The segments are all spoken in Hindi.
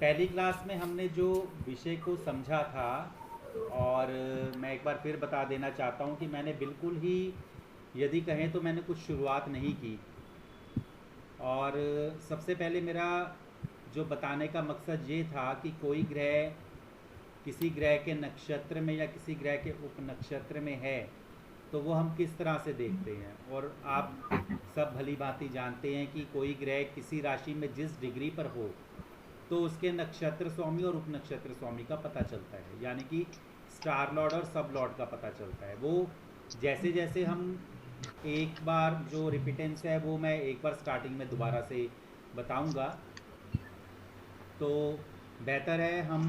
पहली क्लास में हमने जो विषय को समझा था, और मैं एक बार फिर बता देना चाहता हूँ कि मैंने बिल्कुल ही, यदि कहें तो मैंने कुछ शुरुआत नहीं की। और सबसे पहले मेरा जो बताने का मकसद ये था कि कोई ग्रह किसी ग्रह के नक्षत्र में या किसी ग्रह के उपनक्षत्र में है तो वो हम किस तरह से देखते हैं। और आप सब भली भांति जानते हैं कि कोई ग्रह किसी राशि में जिस डिग्री पर हो तो उसके नक्षत्र स्वामी और उपनक्षत्र स्वामी का पता चलता है, यानी कि स्टार लॉर्ड और सब लॉर्ड का पता चलता है। वो जैसे जैसे हम एक बार जो रिपीटेंस है वो मैं एक बार स्टार्टिंग में दोबारा से बताऊंगा, तो बेहतर है हम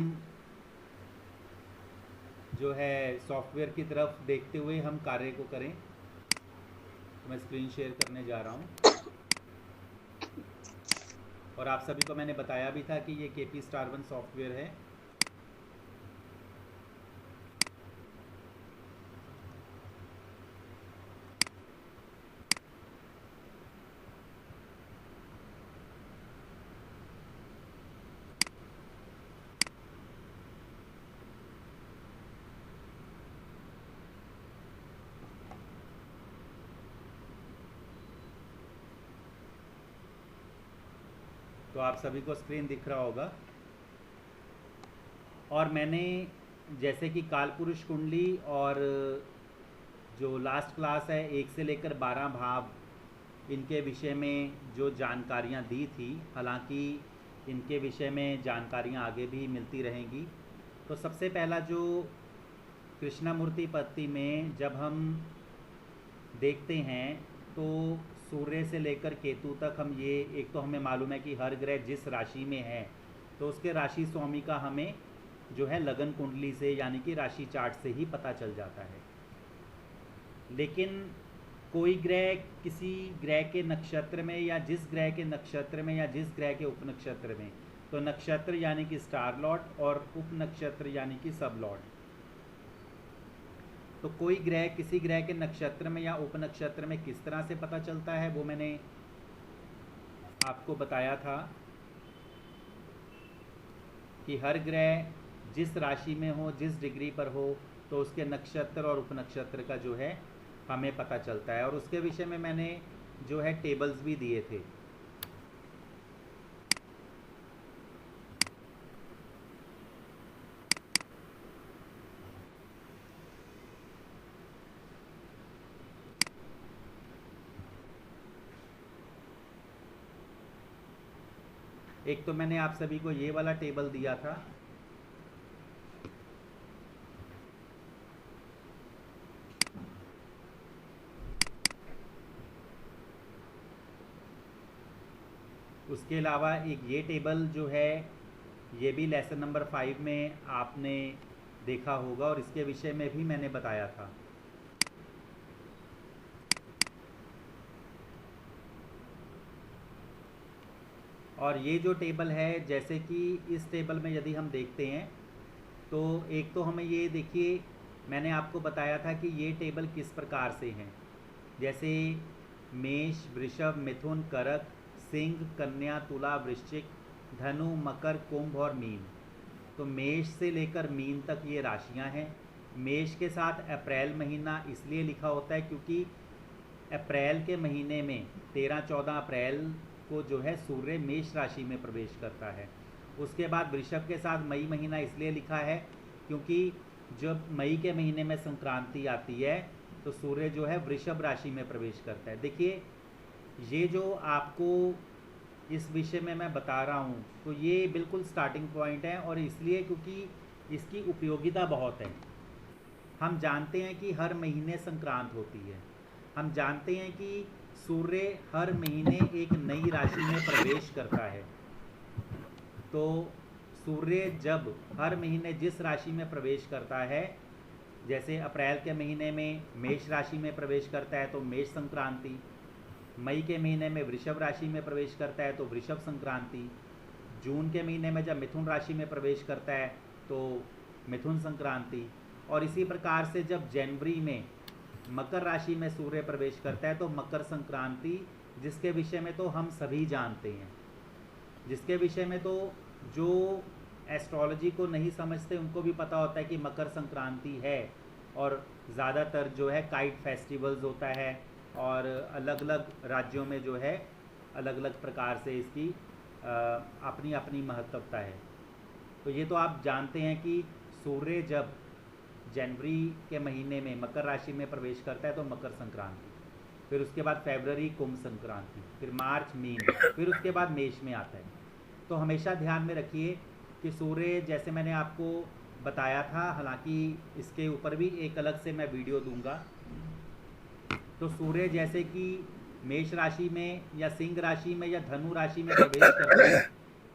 जो है सॉफ्टवेयर की तरफ देखते हुए हम कार्य को करें। तो मैं स्क्रीन शेयर करने जा रहा हूँ, और आप सभी को मैंने बताया भी था कि ये केपी स्टार वन सॉफ्टवेयर है। तो आप सभी को स्क्रीन दिख रहा होगा। और मैंने जैसे कि कालपुरुष कुंडली और जो लास्ट क्लास है 1 से लेकर 12 भाव, इनके विषय में जो जानकारियाँ दी थी, हालांकि इनके विषय में जानकारियाँ आगे भी मिलती रहेंगी। तो सबसे पहला जो कृष्णामूर्ति पत्ति में जब हम देखते हैं तो सूर्य से लेकर केतु तक हम ये, एक तो हमें मालूम है कि हर ग्रह जिस राशि में है तो उसके राशि स्वामी का हमें जो है लगन कुंडली से यानी कि राशि चार्ट से ही पता चल जाता है। लेकिन कोई ग्रह किसी ग्रह के नक्षत्र में या जिस ग्रह के नक्षत्र में या जिस ग्रह के उपनक्षत्र में, तो नक्षत्र यानी कि स्टार लॉर्ड और उपनक्षत्र यानी कि सब लॉर्ड, तो कोई ग्रह किसी ग्रह के नक्षत्र में या उपनक्षत्र में किस तरह से पता चलता है वो मैंने आपको बताया था कि हर ग्रह जिस राशि में हो, जिस डिग्री पर हो, तो उसके नक्षत्र और उपनक्षत्र का जो है हमें पता चलता है। और उसके विषय में मैंने जो है टेबल्स भी दिए थे। एक तो मैंने आप सभी को ये वाला टेबल दिया था, उसके अलावा एक ये टेबल जो है ये भी लेसन नंबर 5 में आपने देखा होगा और इसके विषय में भी मैंने बताया था। और ये जो टेबल है, जैसे कि इस टेबल में यदि हम देखते हैं तो एक तो हमें ये देखिए, मैंने आपको बताया था कि ये टेबल किस प्रकार से हैं। जैसे मेष, वृषभ, मिथुन, कर्क, सिंह, कन्या, तुला, वृश्चिक, धनु, मकर, कुंभ और मीन। तो मेष से लेकर मीन तक ये राशियां हैं। मेष के साथ अप्रैल महीना इसलिए लिखा होता है क्योंकि अप्रैल के महीने में 13-14 अप्रैल को जो है सूर्य मेष राशि में प्रवेश करता है। उसके बाद वृषभ के साथ मई महीना इसलिए लिखा है क्योंकि जब मई के महीने में संक्रांति आती है तो सूर्य जो है वृषभ राशि में प्रवेश करता है। देखिए, ये जो आपको इस विषय में मैं बता रहा हूँ तो ये बिल्कुल स्टार्टिंग पॉइंट है, और इसलिए क्योंकि इसकी उपयोगिता बहुत है। हम जानते हैं कि हर महीने संक्रांत होती है। हम जानते हैं कि सूर्य हर महीने एक नई राशि में प्रवेश करता है। तो सूर्य जब हर महीने जिस राशि में प्रवेश करता है, जैसे अप्रैल के महीने में मेष राशि में प्रवेश करता है तो मेष संक्रांति, मई के महीने में वृषभ राशि में प्रवेश करता है तो वृषभ संक्रांति, जून के महीने में जब मिथुन राशि में प्रवेश करता है तो मिथुन संक्रांति, और इसी प्रकार से जब जनवरी में मकर राशि में सूर्य प्रवेश करता है तो मकर संक्रांति, जिसके विषय में तो हम सभी जानते हैं, जिसके विषय में तो जो एस्ट्रोलॉजी को नहीं समझते उनको भी पता होता है कि मकर संक्रांति है, और ज़्यादातर जो है काइट फेस्टिवल्स होता है, और अलग अलग राज्यों में जो है अलग अलग प्रकार से इसकी अपनी अपनी महत्वता है। तो ये तो आप जानते हैं कि सूर्य जब जनवरी के महीने में मकर राशि में प्रवेश करता है तो मकर संक्रांति, फिर उसके बाद फरवरी कुंभ संक्रांति, फिर मार्च मीन, फिर उसके बाद मेष में आता है। तो हमेशा ध्यान में रखिए कि सूर्य, जैसे मैंने आपको बताया था, हालांकि इसके ऊपर भी एक अलग से मैं वीडियो दूंगा, तो सूर्य जैसे कि मेष राशि में या सिंह राशि में या धनु राशि में प्रवेश करता है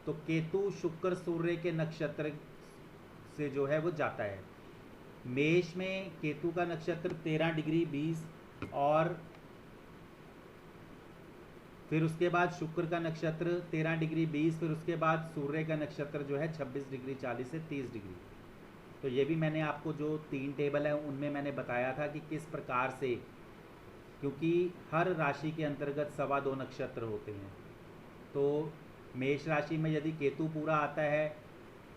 तो केतु शुक्र सूर्य के नक्षत्र से जो है वो जाता है। मेष में केतु का नक्षत्र 13 डिग्री 20, और फिर उसके बाद शुक्र का नक्षत्र 13 डिग्री 20, फिर उसके बाद सूर्य का नक्षत्र जो है 26 डिग्री 40 से 30 डिग्री। तो ये भी मैंने आपको जो 3 टेबल है उनमें मैंने बताया था कि किस प्रकार से, क्योंकि हर राशि के अंतर्गत 2.25 नक्षत्र होते हैं। तो मेष राशि में यदि केतु पूरा आता है,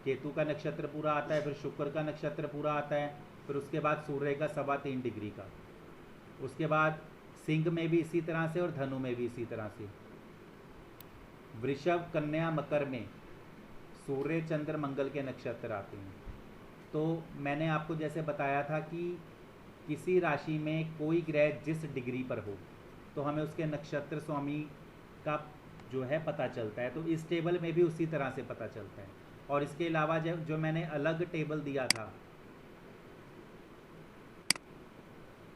केतु का नक्षत्र पूरा आता है, फिर शुक्र का नक्षत्र पूरा आता है, फिर उसके बाद सूर्य का 3.25 डिग्री का, उसके बाद सिंह में भी इसी तरह से और धनु में भी इसी तरह से। वृषभ कन्या मकर में सूर्य चंद्र मंगल के नक्षत्र आते हैं। तो मैंने आपको जैसे बताया था कि किसी राशि में कोई ग्रह जिस डिग्री पर हो तो हमें उसके नक्षत्र स्वामी का जो है पता चलता है। तो इस टेबल में भी उसी तरह से पता चलता है। और इसके अलावा जो मैंने अलग टेबल दिया था,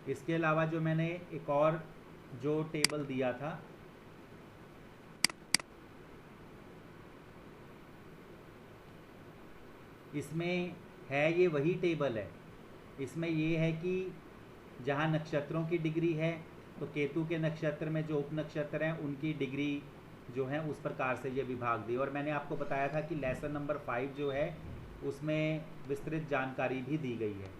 इसके अलावा जो मैंने एक और जो टेबल दिया था, इसमें है ये वही टेबल है। इसमें ये है कि जहाँ नक्षत्रों की डिग्री है तो केतु के नक्षत्र में जो उप नक्षत्र हैं उनकी डिग्री जो है उस प्रकार से ये विभाग दी। और मैंने आपको बताया था कि लेसन नंबर 5 जो है उसमें विस्तृत जानकारी भी दी गई है।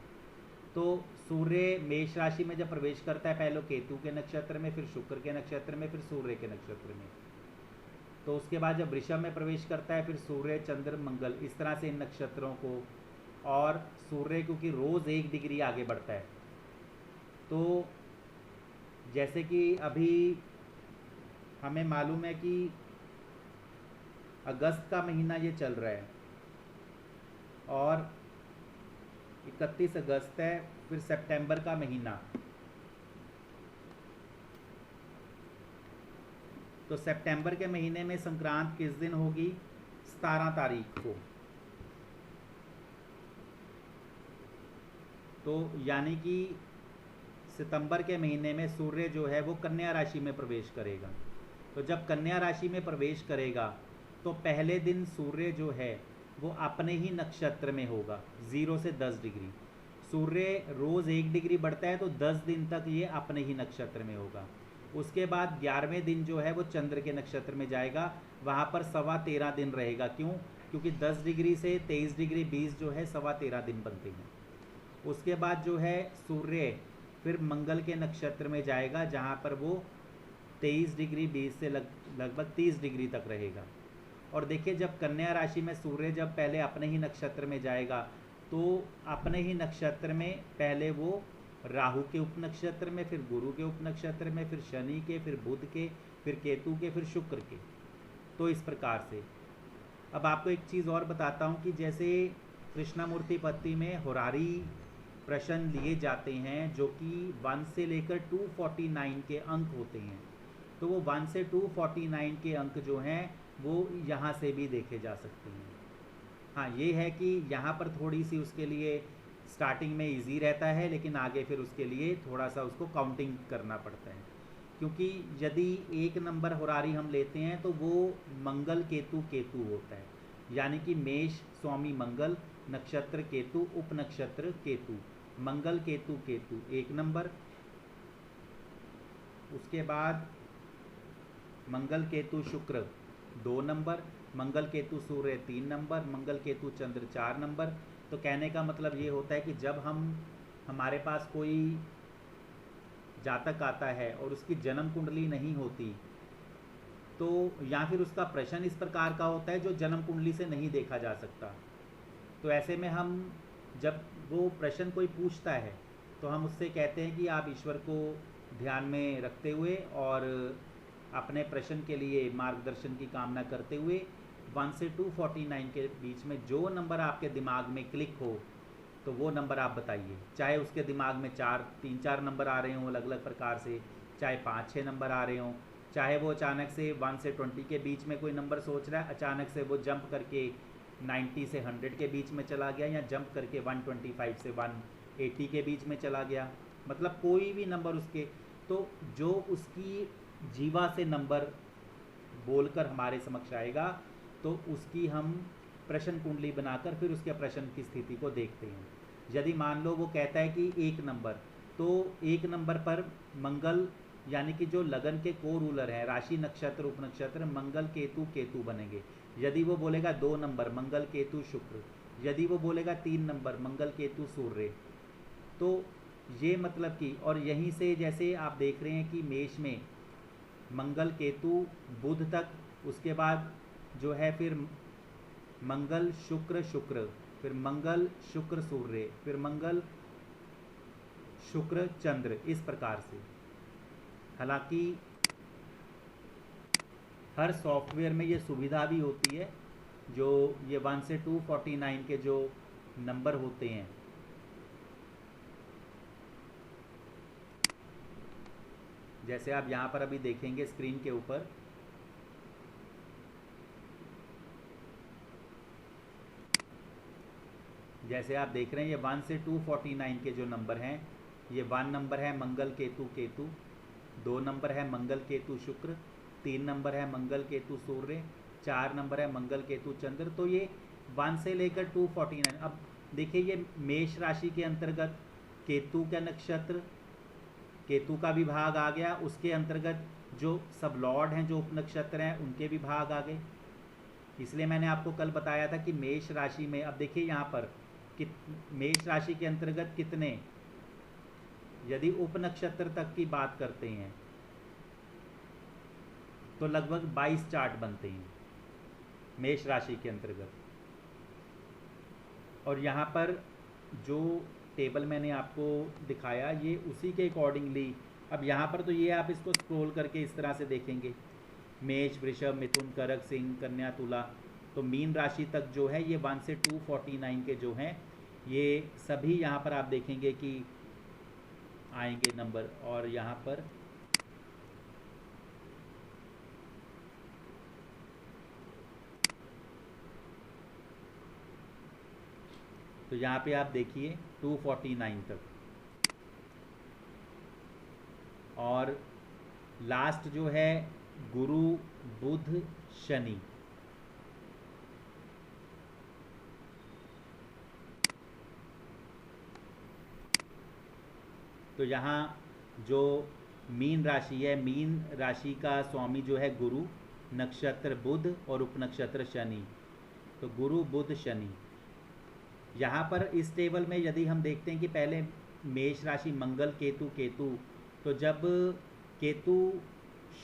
तो सूर्य मेष राशि में जब प्रवेश करता है, पहले केतु के नक्षत्र में, फिर शुक्र के नक्षत्र में, फिर सूर्य के नक्षत्र में। तो उसके बाद जब वृषभ में प्रवेश करता है, फिर सूर्य चंद्र मंगल, इस तरह से इन नक्षत्रों को, और सूर्य क्योंकि रोज़ 1 डिग्री आगे बढ़ता है, तो जैसे कि अभी हमें मालूम है कि अगस्त का महीना ये चल रहा है और 31 अगस्त है, फिर सितंबर का महीना। तो सितंबर के महीने में संक्रांत किस दिन होगी? 17 तारीख को। तो यानी कि सितंबर के महीने में सूर्य जो है वो कन्या राशि में प्रवेश करेगा। तो जब कन्या राशि में प्रवेश करेगा तो पहले दिन सूर्य जो है वो अपने ही नक्षत्र में होगा, 0 से 10 डिग्री। सूर्य रोज़ 1 डिग्री बढ़ता है तो 10 दिन तक ये अपने ही नक्षत्र में होगा। उसके बाद 11वें दिन जो है वो चंद्र के नक्षत्र में जाएगा, वहाँ पर 13.25 दिन रहेगा। क्यों? क्योंकि 10 डिग्री से 23 डिग्री 20 जो है 13.25 दिन बनते हैं। उसके बाद जो है सूर्य फिर मंगल के नक्षत्र में जाएगा, जहाँ पर वो 23 डिग्री 20 से लगभग 30 डिग्री तक रहेगा। और देखिए, जब कन्या राशि में सूर्य जब पहले अपने ही नक्षत्र में जाएगा तो अपने ही नक्षत्र में पहले वो राहु के उपनक्षत्र में, फिर गुरु के उपनक्षत्र में, फिर शनि के, फिर बुध के, फिर केतु के, फिर शुक्र के। तो इस प्रकार से अब आपको एक चीज़ और बताता हूँ कि जैसे कृष्णामूर्ति पत्ती में होरारी प्रश्न लिए जाते हैं जो कि 1 से लेकर 249 के अंक होते हैं, तो वो 1 से 249 के अंक जो हैं वो यहाँ से भी देखे जा सकते हैं। हाँ, ये है कि यहाँ पर थोड़ी सी उसके लिए स्टार्टिंग में इजी रहता है, लेकिन आगे फिर उसके लिए थोड़ा सा उसको काउंटिंग करना पड़ता है, क्योंकि यदि 1 नंबर होरारी हम लेते हैं तो वो मंगल केतु केतु होता है, यानी कि मेष स्वामी मंगल, नक्षत्र केतु, उप नक्षत्र केतु, मंगल केतु केतु 1 नंबर। उसके बाद मंगल केतु शुक्र 2 नंबर, मंगल केतु सूर्य 3 नंबर, मंगल केतु चंद्र 4 नंबर। तो कहने का मतलब ये होता है कि जब हमारे पास कोई जातक आता है और उसकी जन्म कुंडली नहीं होती तो या फिर उसका प्रश्न इस प्रकार का होता है जो जन्म कुंडली से नहीं देखा जा सकता। तो ऐसे में हम जब वो प्रश्न कोई पूछता है तो हम उससे कहते हैं कि आप ईश्वर को ध्यान में रखते हुए और अपने प्रश्न के लिए मार्गदर्शन की कामना करते हुए 1 से 249 के बीच में जो नंबर आपके दिमाग में क्लिक हो तो वो नंबर आप बताइए। चाहे उसके दिमाग में 3-4 नंबर आ रहे हों अलग अलग प्रकार से, चाहे 5-6 नंबर आ रहे हों, चाहे वो अचानक से 1 से 20 के बीच में कोई नंबर सोच रहा है, अचानक से वो जंप करके 90 से 100 के बीच में चला गया, या जंप करके 125 से 180 के बीच में चला गया, मतलब कोई भी नंबर उसके, तो जो उसकी जीवा से नंबर बोलकर हमारे समक्ष आएगा तो उसकी हम प्रश्न कुंडली बनाकर फिर उसके प्रश्न की स्थिति को देखते हैं। यदि मान लो वो कहता है कि 1 नंबर, तो 1 नंबर पर मंगल यानी कि जो लगन के को रूलर है, राशि नक्षत्र उपनक्षत्र, मंगल केतु केतु बनेंगे। यदि वो बोलेगा 2 नंबर, मंगल केतु शुक्र, यदि वो बोलेगा 3 नंबर, मंगल केतु सूर्य, तो ये मतलब कि, और यहीं से जैसे आप देख रहे हैं कि मेष में मंगल केतु बुध तक, उसके बाद जो है फिर मंगल शुक्र शुक्र, फिर मंगल शुक्र सूर्य, फिर मंगल शुक्र चंद्र, इस प्रकार से। हालांकि हर सॉफ्टवेयर में ये सुविधा भी होती है, जो ये 1 से 249 के जो नंबर होते हैं, जैसे आप यहाँ पर अभी देखेंगे स्क्रीन के ऊपर, जैसे आप देख रहे हैं ये 1 से 249 के जो नंबर हैं, ये 1 नंबर है मंगल केतु केतु, 2 नंबर है मंगल केतु शुक्र, 3 नंबर है मंगल केतु सूर्य, 4 नंबर है मंगल केतु चंद्र। तो ये 1 से लेकर 249। अब देखिए ये मेष राशि के अंतर्गत केतु का नक्षत्र, केतु का भी भाग आ गया, उसके अंतर्गत जो सब लॉर्ड हैं जो उपनक्षत्र हैं उनके भी भाग आ गए। इसलिए मैंने आपको कल बताया था कि मेष राशि में, अब देखिए यहाँ पर कि मेष राशि के अंतर्गत कितने, यदि उपनक्षत्र तक की बात करते हैं तो लगभग 22 चार्ट बनते हैं मेष राशि के अंतर्गत। और यहाँ पर जो टेबल मैंने आपको दिखाया ये उसी के अकॉर्डिंगली, अब यहाँ पर तो ये आप इसको स्क्रॉल करके इस तरह से देखेंगे, मेष वृषभ मिथुन कर्क सिंह कन्या तुला, तो मीन राशि तक जो है ये 1 से 249 के जो हैं ये सभी यहाँ पर आप देखेंगे कि आएंगे नंबर। और यहाँ पर तो यहाँ पे आप देखिए 249 तक, और लास्ट जो है गुरु बुध शनि, तो यहाँ जो मीन राशि है, मीन राशि का स्वामी जो है गुरु, नक्षत्र बुध और उपनक्षत्र शनि, तो गुरु बुध शनि। यहाँ पर इस टेबल में यदि हम देखते हैं कि पहले मेष राशि मंगल केतु केतु, तो जब केतु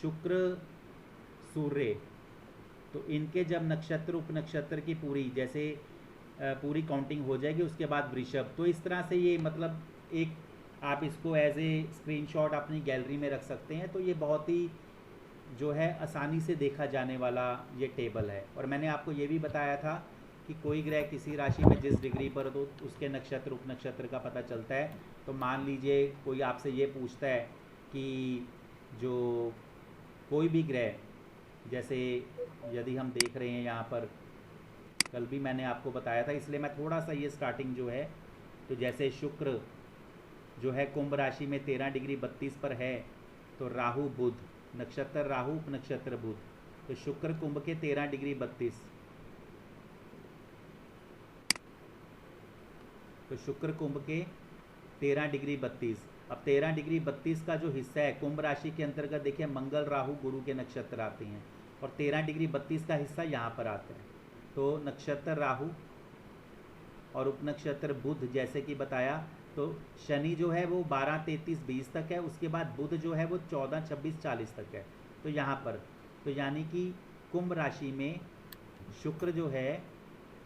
शुक्र सूर्य, तो इनके जब नक्षत्र उपनक्षत्र की पूरी जैसे पूरी काउंटिंग हो जाएगी, उसके बाद वृषभ, तो इस तरह से ये मतलब एक आप इसको एज ए स्क्रीनशॉट अपनी गैलरी में रख सकते हैं। तो ये बहुत ही जो है आसानी से देखा जाने वाला ये टेबल है। और मैंने आपको ये भी बताया था कि कोई ग्रह किसी राशि में जिस डिग्री पर तो उसके नक्षत्र उपनक्षत्र का पता चलता है। तो मान लीजिए कोई आपसे ये पूछता है कि जो कोई भी ग्रह, जैसे यदि हम देख रहे हैं यहाँ पर, कल भी मैंने आपको बताया था इसलिए मैं थोड़ा सा ये स्टार्टिंग जो है, तो जैसे शुक्र जो है कुंभ राशि में 13 डिग्री 32 पर है, तो राहु बुध, नक्षत्र राहु उपनक्षत्र बुध, तो शुक्र कुंभ के 13 डिग्री 32, तो शुक्र कुंभ के 13 डिग्री 32। अब 13 डिग्री 32 का जो हिस्सा है कुंभ राशि के अंतर्गत, देखिए मंगल राहु गुरु के नक्षत्र आते हैं, और 13 डिग्री 32 का हिस्सा यहाँ पर आता है। तो नक्षत्र राहु और उपनक्षत्र बुध जैसे कि बताया, तो शनि जो है वो 12, 33, 20 तक है, उसके बाद बुध जो है वो 14, 26, 40 तक है। तो यहाँ पर तो यानी कि कुंभ राशि में शुक्र जो है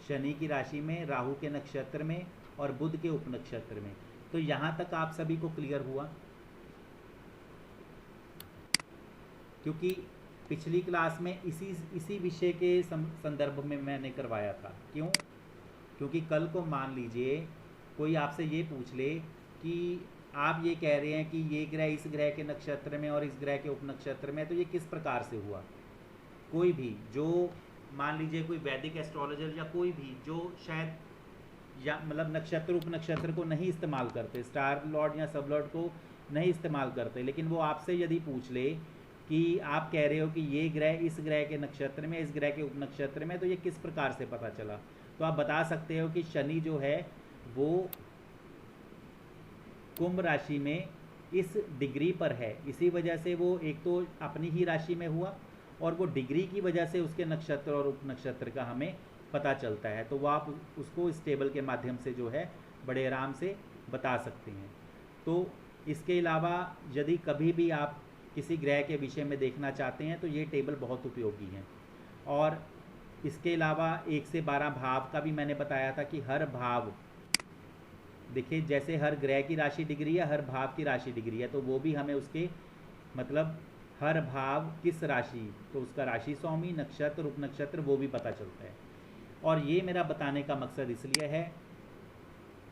शनि की राशि में, राहु के नक्षत्र में और बुध के उपनक्षत्र में। तो यहाँ तक आप सभी को क्लियर हुआ? क्योंकि पिछली क्लास में इसी विषय के संदर्भ में मैंने करवाया था। क्यों? क्योंकि कल को मान लीजिए कोई आपसे ये पूछ ले कि आप ये कह रहे हैं कि ये ग्रह इस ग्रह के नक्षत्र में और इस ग्रह के उपनक्षत्र में, तो ये किस प्रकार से हुआ? कोई भी जो मान लीजिए कोई वैदिक एस्ट्रोलॉजर या कोई भी जो शायद या मतलब नक्षत्र उपनक्षत्र को नहीं इस्तेमाल करते, स्टार लॉर्ड या सब लॉर्ड को नहीं इस्तेमाल करते, लेकिन वो आपसे यदि पूछ ले कि आप कह रहे हो कि ये ग्रह इस ग्रह के नक्षत्र में, इस ग्रह के उपनक्षत्र में, तो ये किस प्रकार से पता चला? तो आप बता सकते हो कि शनि जो है वो कुंभ राशि में इस डिग्री पर है, इसी वजह से वो एक तो अपनी ही राशि में हुआ और वो डिग्री की वजह से उसके नक्षत्र और उपनक्षत्र का हमें पता चलता है। तो वो आप उसको इस टेबल के माध्यम से जो है बड़े आराम से बता सकते हैं। तो इसके अलावा यदि कभी भी आप किसी ग्रह के विषय में देखना चाहते हैं तो ये टेबल बहुत उपयोगी है। और इसके अलावा 1 से 12 भाव का भी मैंने बताया था कि हर भाव, देखिए जैसे हर ग्रह की राशि डिग्री है, हर भाव की राशि डिग्री है, तो वो भी हमें उसके मतलब हर भाव किस राशि, तो उसका राशि स्वामी, नक्षत्र, उपनक्षत्र, वो भी पता चलता है। और ये मेरा बताने का मकसद इसलिए है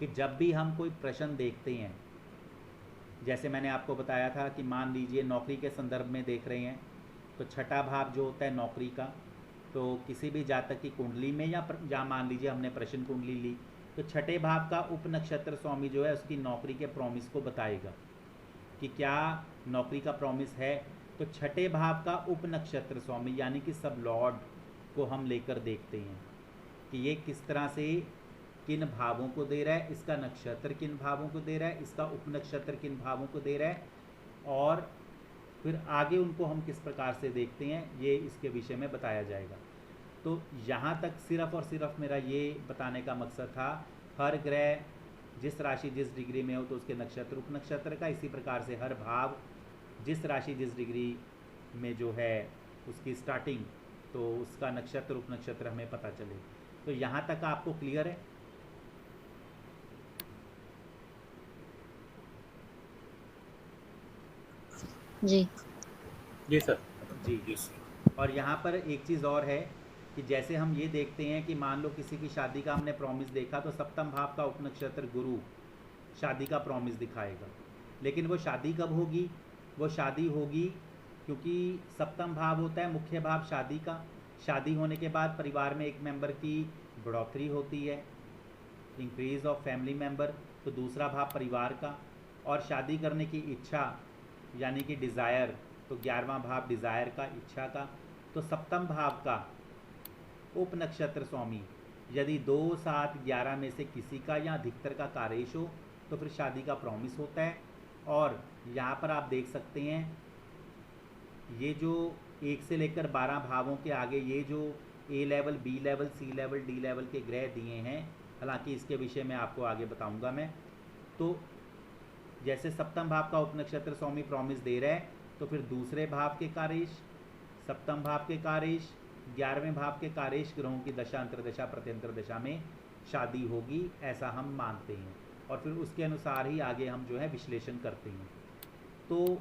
कि जब भी हम कोई प्रश्न देखते हैं, जैसे मैंने आपको बताया था कि मान लीजिए नौकरी के संदर्भ में देख रहे हैं, तो छठा भाव जो होता है नौकरी का, तो किसी भी जातक की कुंडली में या मान लीजिए हमने प्रश्न कुंडली ली, तो छठे भाव का उपनक्षत्र स्वामी जो है उसकी नौकरी के प्रॉमिस को बताएगा कि क्या नौकरी का प्रॉमिस है। तो छठे भाव का उपनक्षत्र स्वामी यानी कि सब लॉर्ड को हम लेकर देखते हैं कि ये किस तरह से किन भावों को दे रहा है, इसका नक्षत्र किन भावों को दे रहा है, इसका उपनक्षत्र किन भावों को दे रहा है, और फिर आगे उनको हम किस प्रकार से देखते हैं, ये इसके विषय में बताया जाएगा। तो यहाँ तक सिर्फ और सिर्फ मेरा ये बताने का मकसद था, हर ग्रह जिस राशि जिस डिग्री में हो तो उसके नक्षत्र उपनक्षत्र का, इसी प्रकार से हर भाव जिस राशि जिस डिग्री में जो है उसकी स्टार्टिंग, तो उसका नक्षत्र उपनक्षत्र हमें पता चले। तो यहाँ तक आपको क्लियर है? जी जी सर। जी। और यहाँ पर एक चीज़ और है कि जैसे हम ये देखते हैं कि मान लो किसी की शादी का हमने प्रॉमिस देखा, तो सप्तम भाव का उपनक्षत्र गुरु शादी का प्रॉमिस दिखाएगा। लेकिन वो शादी कब होगी? वो शादी होगी क्योंकि सप्तम भाव होता है मुख्य भाव शादी का। शादी होने के बाद परिवार में एक मेंबर की बढ़ोतरी होती है, इंक्रीज ऑफ फैमिली मेंबर, तो दूसरा भाव परिवार का। और शादी करने की इच्छा यानी कि डिज़ायर, तो 11वां भाव डिज़ायर का, इच्छा का। तो सप्तम भाव का उपनक्षत्र स्वामी यदि 2, 7, 11 में से किसी का या अधिकतर का कार्येश हो तो फिर शादी का प्रॉमिस होता है। और यहाँ पर आप देख सकते हैं ये जो 1 से लेकर 12 भावों के आगे ये जो ए लेवल, बी लेवल, सी लेवल, डी लेवल के ग्रह दिए हैं, हालांकि इसके विषय में आपको आगे बताऊंगा मैं। तो जैसे सप्तम भाव का उपनक्षत्र स्वामी प्रॉमिस दे रहा है, तो फिर दूसरे भाव के कार्येश, सप्तम भाव के कार्येश, 11वें भाव के कार्येश ग्रहों की दशा, अंतर्दशा, प्रत्यंतर दशा में शादी होगी, ऐसा हम मानते हैं। और फिर उसके अनुसार ही आगे हम जो है विश्लेषण करते हैं। तो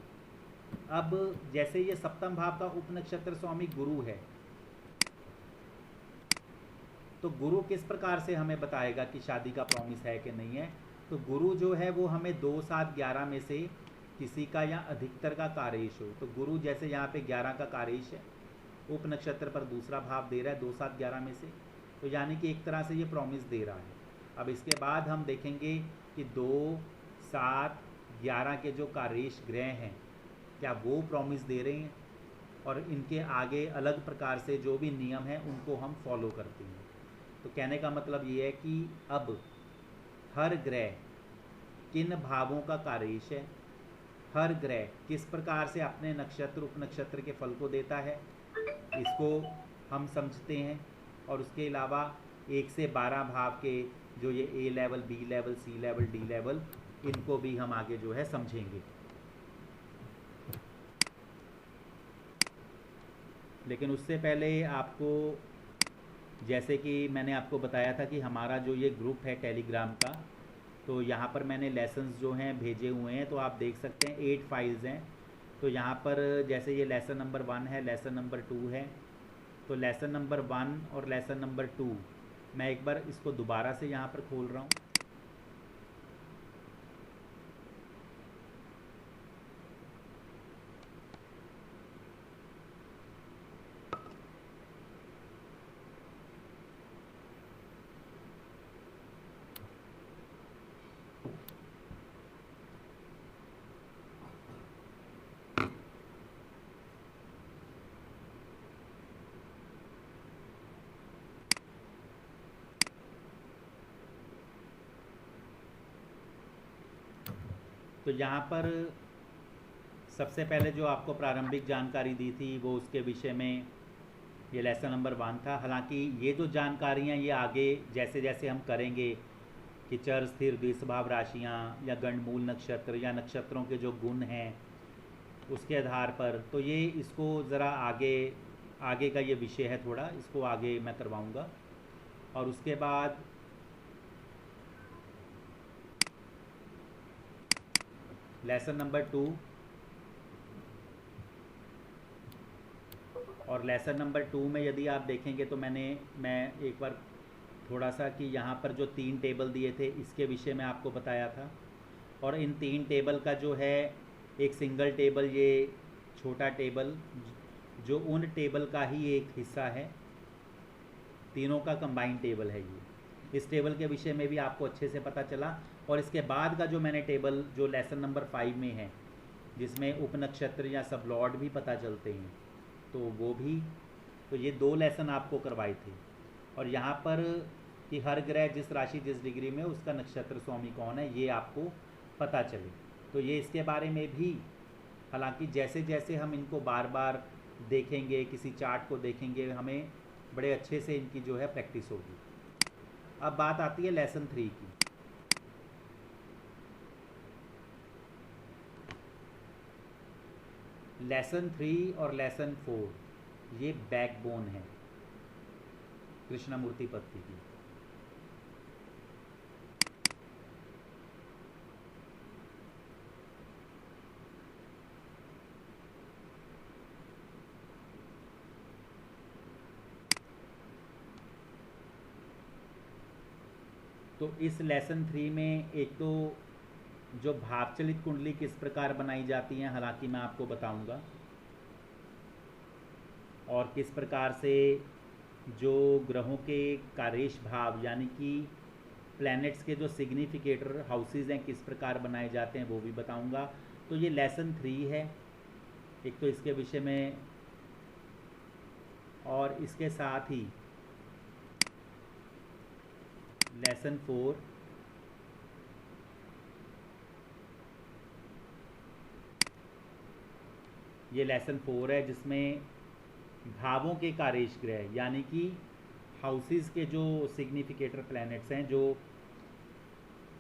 अब जैसे ये सप्तम भाव का उपनक्षत्र स्वामी गुरु है, तो गुरु किस प्रकार से हमें बताएगा कि शादी का प्रॉमिस है कि नहीं है? तो गुरु जो है वो हमें 2, 7, 11 में से किसी का या अधिकतर का कार्येश हो। तो गुरु जैसे यहाँ पे 11 का कार्येश है, उपनक्षत्र पर दूसरा भाव दे रहा है 2, 7, 11 में से, तो यानी कि एक तरह से ये प्रॉमिस दे रहा है। अब इसके बाद हम देखेंगे कि 2, 7, 11 के जो कार्येश ग्रह हैं क्या वो प्रॉमिस दे रहे हैं, और इनके आगे अलग प्रकार से जो भी नियम हैं उनको हम फॉलो करते हैं। तो कहने का मतलब ये है कि अब हर ग्रह किन भावों का कार्येश है, हर ग्रह किस प्रकार से अपने नक्षत्र उपनक्षत्र के फल को देता है, इसको हम समझते हैं। और उसके अलावा 1 से 12 भाव के जो ये ए लेवल, बी लेवल, सी लेवल, डी लेवल, इनको भी हम आगे जो है समझेंगे। लेकिन उससे पहले आपको, जैसे कि मैंने आपको बताया था कि हमारा जो ये ग्रुप है टेलीग्राम का, तो यहाँ पर मैंने लेसन्स जो हैं भेजे हुए हैं, तो आप देख सकते हैं 8 फाइल्स हैं। तो यहाँ पर जैसे ये लेसन नंबर 1 है, लेसन नंबर 2 है, तो लेसन नंबर 1 और लेसन नंबर 2 मैं एक बार इसको दोबारा से यहाँ पर खोल रहा हूँ। तो यहाँ पर सबसे पहले जो आपको प्रारंभिक जानकारी दी थी वो उसके विषय में ये लेसन नंबर 1 था। हालांकि ये जो जानकारियाँ ये आगे जैसे जैसे हम करेंगे कि चर स्थिर द्विस्वभाव राशियाँ या गणमूल नक्षत्र या नक्षत्रों के जो गुण हैं उसके आधार पर, तो ये इसको ज़रा आगे आगे का ये विषय है, थोड़ा इसको आगे मैं करवाऊँगा। और उसके बाद लेसन नंबर 2 और लेसन नंबर 2 में यदि आप देखेंगे तो मैं एक बार थोड़ा सा कि यहाँ पर जो 3 टेबल दिए थे इसके विषय में आपको बताया था। और इन 3 टेबल का जो है एक सिंगल टेबल, ये छोटा टेबल जो उन टेबल का ही एक हिस्सा है, तीनों का कंबाइंड टेबल है ये। इस टेबल के विषय में भी आपको अच्छे से पता चला। और इसके बाद का जो मैंने टेबल जो लेसन नंबर 5 में है, जिसमें उपनक्षत्र या सबलॉर्ड भी पता चलते हैं, तो वो भी, तो ये 2 लेसन आपको करवाए थे। और यहाँ पर कि हर ग्रह जिस राशि जिस डिग्री में उसका नक्षत्र स्वामी कौन है ये आपको पता चले। तो ये इसके बारे में भी, हालांकि जैसे जैसे हम इनको बार बार देखेंगे, किसी चार्ट को देखेंगे, हमें बड़े अच्छे से इनकी जो है प्रैक्टिस होगी। अब बात आती है लेसन 3 की। लेसन 3 और लेसन 4 ये बैकबोन है कृष्णमूर्ति पत्ती की। तो इस लेसन 3 में एक तो जो भावचलित कुंडली किस प्रकार बनाई जाती है, हालांकि मैं आपको बताऊंगा, और किस प्रकार से जो ग्रहों के कार्येश भाव यानी कि प्लैनेट्स के जो सिग्निफिकेटर हाउसेज हैं किस प्रकार बनाए जाते हैं वो भी बताऊंगा। तो ये लेसन 3 है एक तो इसके विषय में, और इसके साथ ही लेसन 4 ये लेसन 4 है जिसमें भावों के कार्येश ग्रह यानी कि हाउसेस के जो सिग्निफिकेटर प्लैनेट्स हैं, जो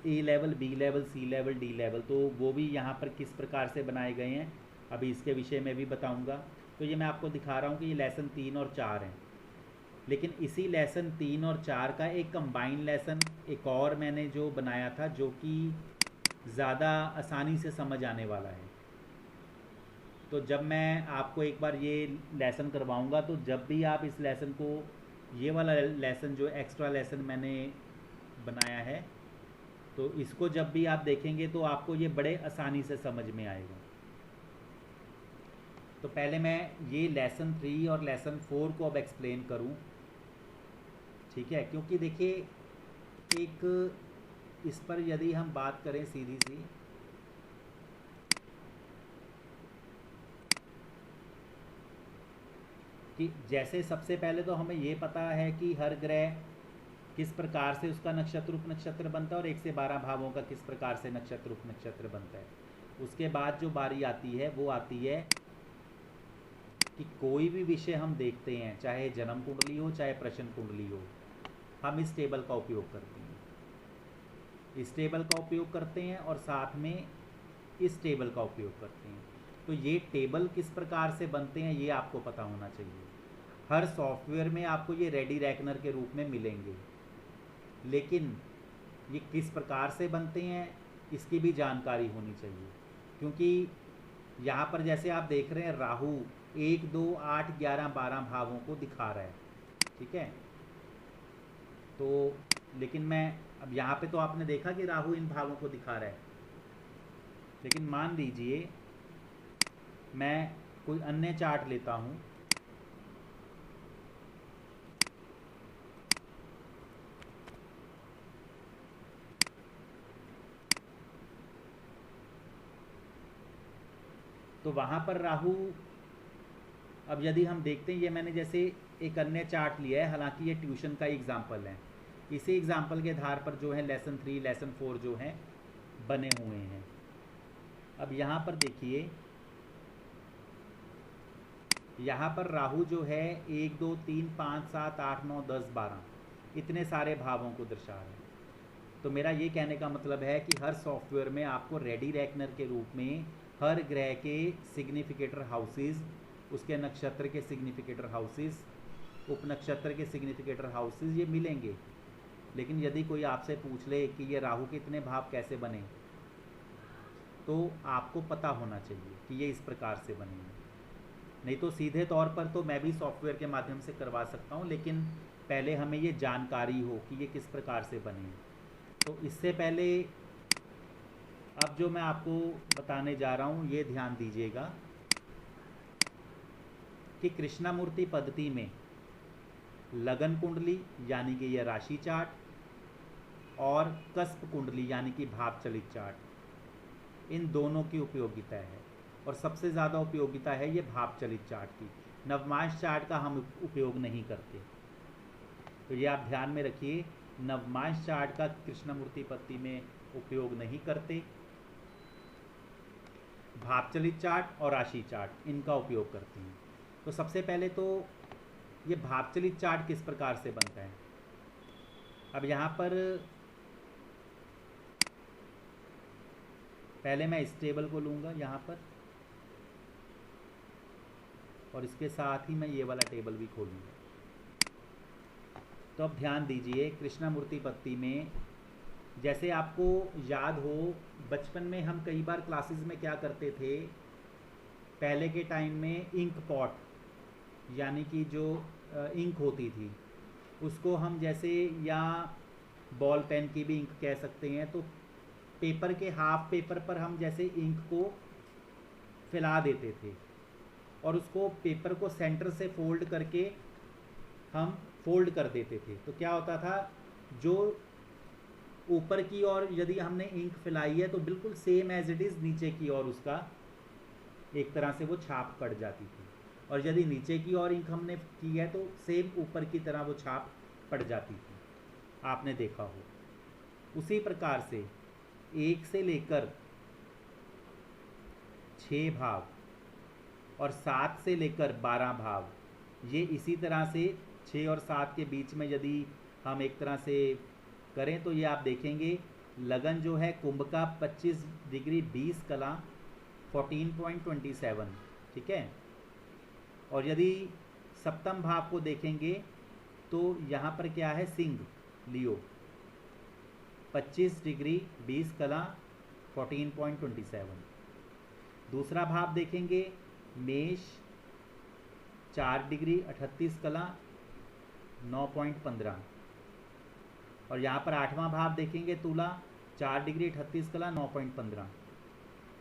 ए लेवल, बी लेवल, सी लेवल, डी लेवल, तो वो भी यहाँ पर किस प्रकार से बनाए गए हैं अभी इसके विषय में भी बताऊँगा। तो ये मैं आपको दिखा रहा हूँ कि ये लेसन 3 और 4 हैं। लेकिन इसी लेसन 3 और 4 का एक कंबाइंड लेसन एक और मैंने जो बनाया था, जो कि ज़्यादा आसानी से समझ आने वाला है। तो जब मैं आपको एक बार ये लेसन करवाऊंगा, तो जब भी आप इस लेसन को, ये वाला लेसन जो एक्स्ट्रा लेसन मैंने बनाया है, तो इसको जब भी आप देखेंगे तो आपको ये बड़े आसानी से समझ में आएगा। तो पहले मैं ये लेसन 3 और लेसन 4 को अब एक्सप्लेन करूं, ठीक है? क्योंकि देखिए एक इस पर यदि हम बात करें सीधी सी, कि जैसे सबसे पहले तो हमें ये पता है कि हर ग्रह किस प्रकार से उसका नक्षत्र उपनक्षत्र बनता है और 1 से 12 भावों का किस प्रकार से नक्षत्र उपनक्षत्र बनता है। उसके बाद जो बारी आती है वो आती है कि कोई भी विषय हम देखते हैं, चाहे जन्म कुंडली हो चाहे प्रश्न कुंडली हो, हम इस टेबल का उपयोग करते हैं, इस टेबल का उपयोग करते हैं और साथ में इस टेबल का उपयोग करते हैं। तो ये टेबल किस प्रकार से बनते हैं ये आपको पता होना चाहिए। हर सॉफ्टवेयर में आपको ये रेडी रेकनर के रूप में मिलेंगे, लेकिन ये किस प्रकार से बनते हैं इसकी भी जानकारी होनी चाहिए। क्योंकि यहाँ पर जैसे आप देख रहे हैं राहु 1, 2, 8, 11, 12 भावों को दिखा रहा है, ठीक है। तो लेकिन मैं अब यहाँ पे तो आपने देखा कि राहु इन भावों को दिखा रहा है, लेकिन मान लीजिए मैं कोई अन्य चार्ट लेता हूँ, तो वहाँ पर राहु, अब यदि हम देखते हैं, ये मैंने जैसे एक अन्य चार्ट लिया है, हालांकि ये ट्यूशन का एग्जाम्पल है, इसी एग्जाम्पल के आधार पर जो है लेसन 3 लेसन 4 जो है बने हुए हैं। अब यहाँ पर देखिए, यहाँ पर राहु जो है 1, 2, 3, 5, 7, 8, 9, 10, 12 इतने सारे भावों को दर्शा रहे हैं। तो मेरा ये कहने का मतलब है कि हर सॉफ्टवेयर में आपको रेडी रेकनर के रूप में हर ग्रह के सिग्निफिकेटर हाउसेस, उसके नक्षत्र के सिग्निफिकेटर हाउसेस, उपनक्षत्र के सिग्निफिकेटर हाउसेस ये मिलेंगे। लेकिन यदि कोई आपसे पूछ ले कि ये राहु के इतने भाव कैसे बने, तो आपको पता होना चाहिए कि ये इस प्रकार से बने हैं। नहीं तो सीधे तौर पर तो मैं भी सॉफ्टवेयर के माध्यम से करवा सकता हूँ, लेकिन पहले हमें ये जानकारी हो कि ये किस प्रकार से बने हैं। तो इससे पहले अब जो मैं आपको बताने जा रहा हूँ ये ध्यान दीजिएगा कि कृष्णामूर्ति पद्धति में लगन कुंडली यानी कि यह राशि चार्ट, और कस्प कुंडली यानी कि भाव चलित चार्ट, इन दोनों की उपयोगिता है। और सबसे ज़्यादा उपयोगिता है ये भाव चलित चार्ट की। नवमांश चार्ट का हम उपयोग नहीं करते, तो ये आप ध्यान में रखिए, नवमांश चार्ट का कृष्णामूर्ति पद्धति में उपयोग नहीं करते। भाव चलित चार्ट और राशि चार्ट इनका उपयोग करते हैं। तो सबसे पहले तो ये भाव चलित चार्ट किस प्रकार से बनता है। अब यहाँ पर पहले मैं इस टेबल को लूँगा यहाँ पर, और इसके साथ ही मैं ये वाला टेबल भी खोलूँगा। तो अब ध्यान दीजिए, कृष्णामूर्ति पद्धति में जैसे आपको याद हो, बचपन में हम कई बार क्लासेस में क्या करते थे, पहले के टाइम में इंक पॉट यानी कि जो इंक होती थी उसको हम जैसे, या बॉल पेन की भी इंक कह सकते हैं, तो पेपर के हाफ पेपर पर हम जैसे इंक को फैला देते थे और उसको पेपर को सेंटर से फोल्ड करके हम फोल्ड कर देते थे। तो क्या होता था, जो ऊपर की ओर यदि हमने इंक फैलाई है तो बिल्कुल सेम एज इट इज़ नीचे की ओर उसका एक तरह से वो छाप पड़ जाती थी, और यदि नीचे की ओर इंक हमने की है तो सेम ऊपर की तरह वो छाप पड़ जाती थी, आपने देखा हो। उसी प्रकार से 1 से लेकर 6 भाव और 7 से लेकर 12 भाव, ये इसी तरह से 6 और 7 के बीच में यदि हम एक तरह से करें तो ये आप देखेंगे लगन जो है कुंभ का 25 डिग्री 20 कला 14.27, ठीक है। और यदि सप्तम भाव को देखेंगे तो यहाँ पर क्या है, सिंह लियो 25 डिग्री 20 कला 14.27। दूसरा भाव देखेंगे मेष 4 डिग्री 38 कला 9.15, और यहाँ पर 8वां भाव देखेंगे तुला 4 डिग्री 38 कला 9.15।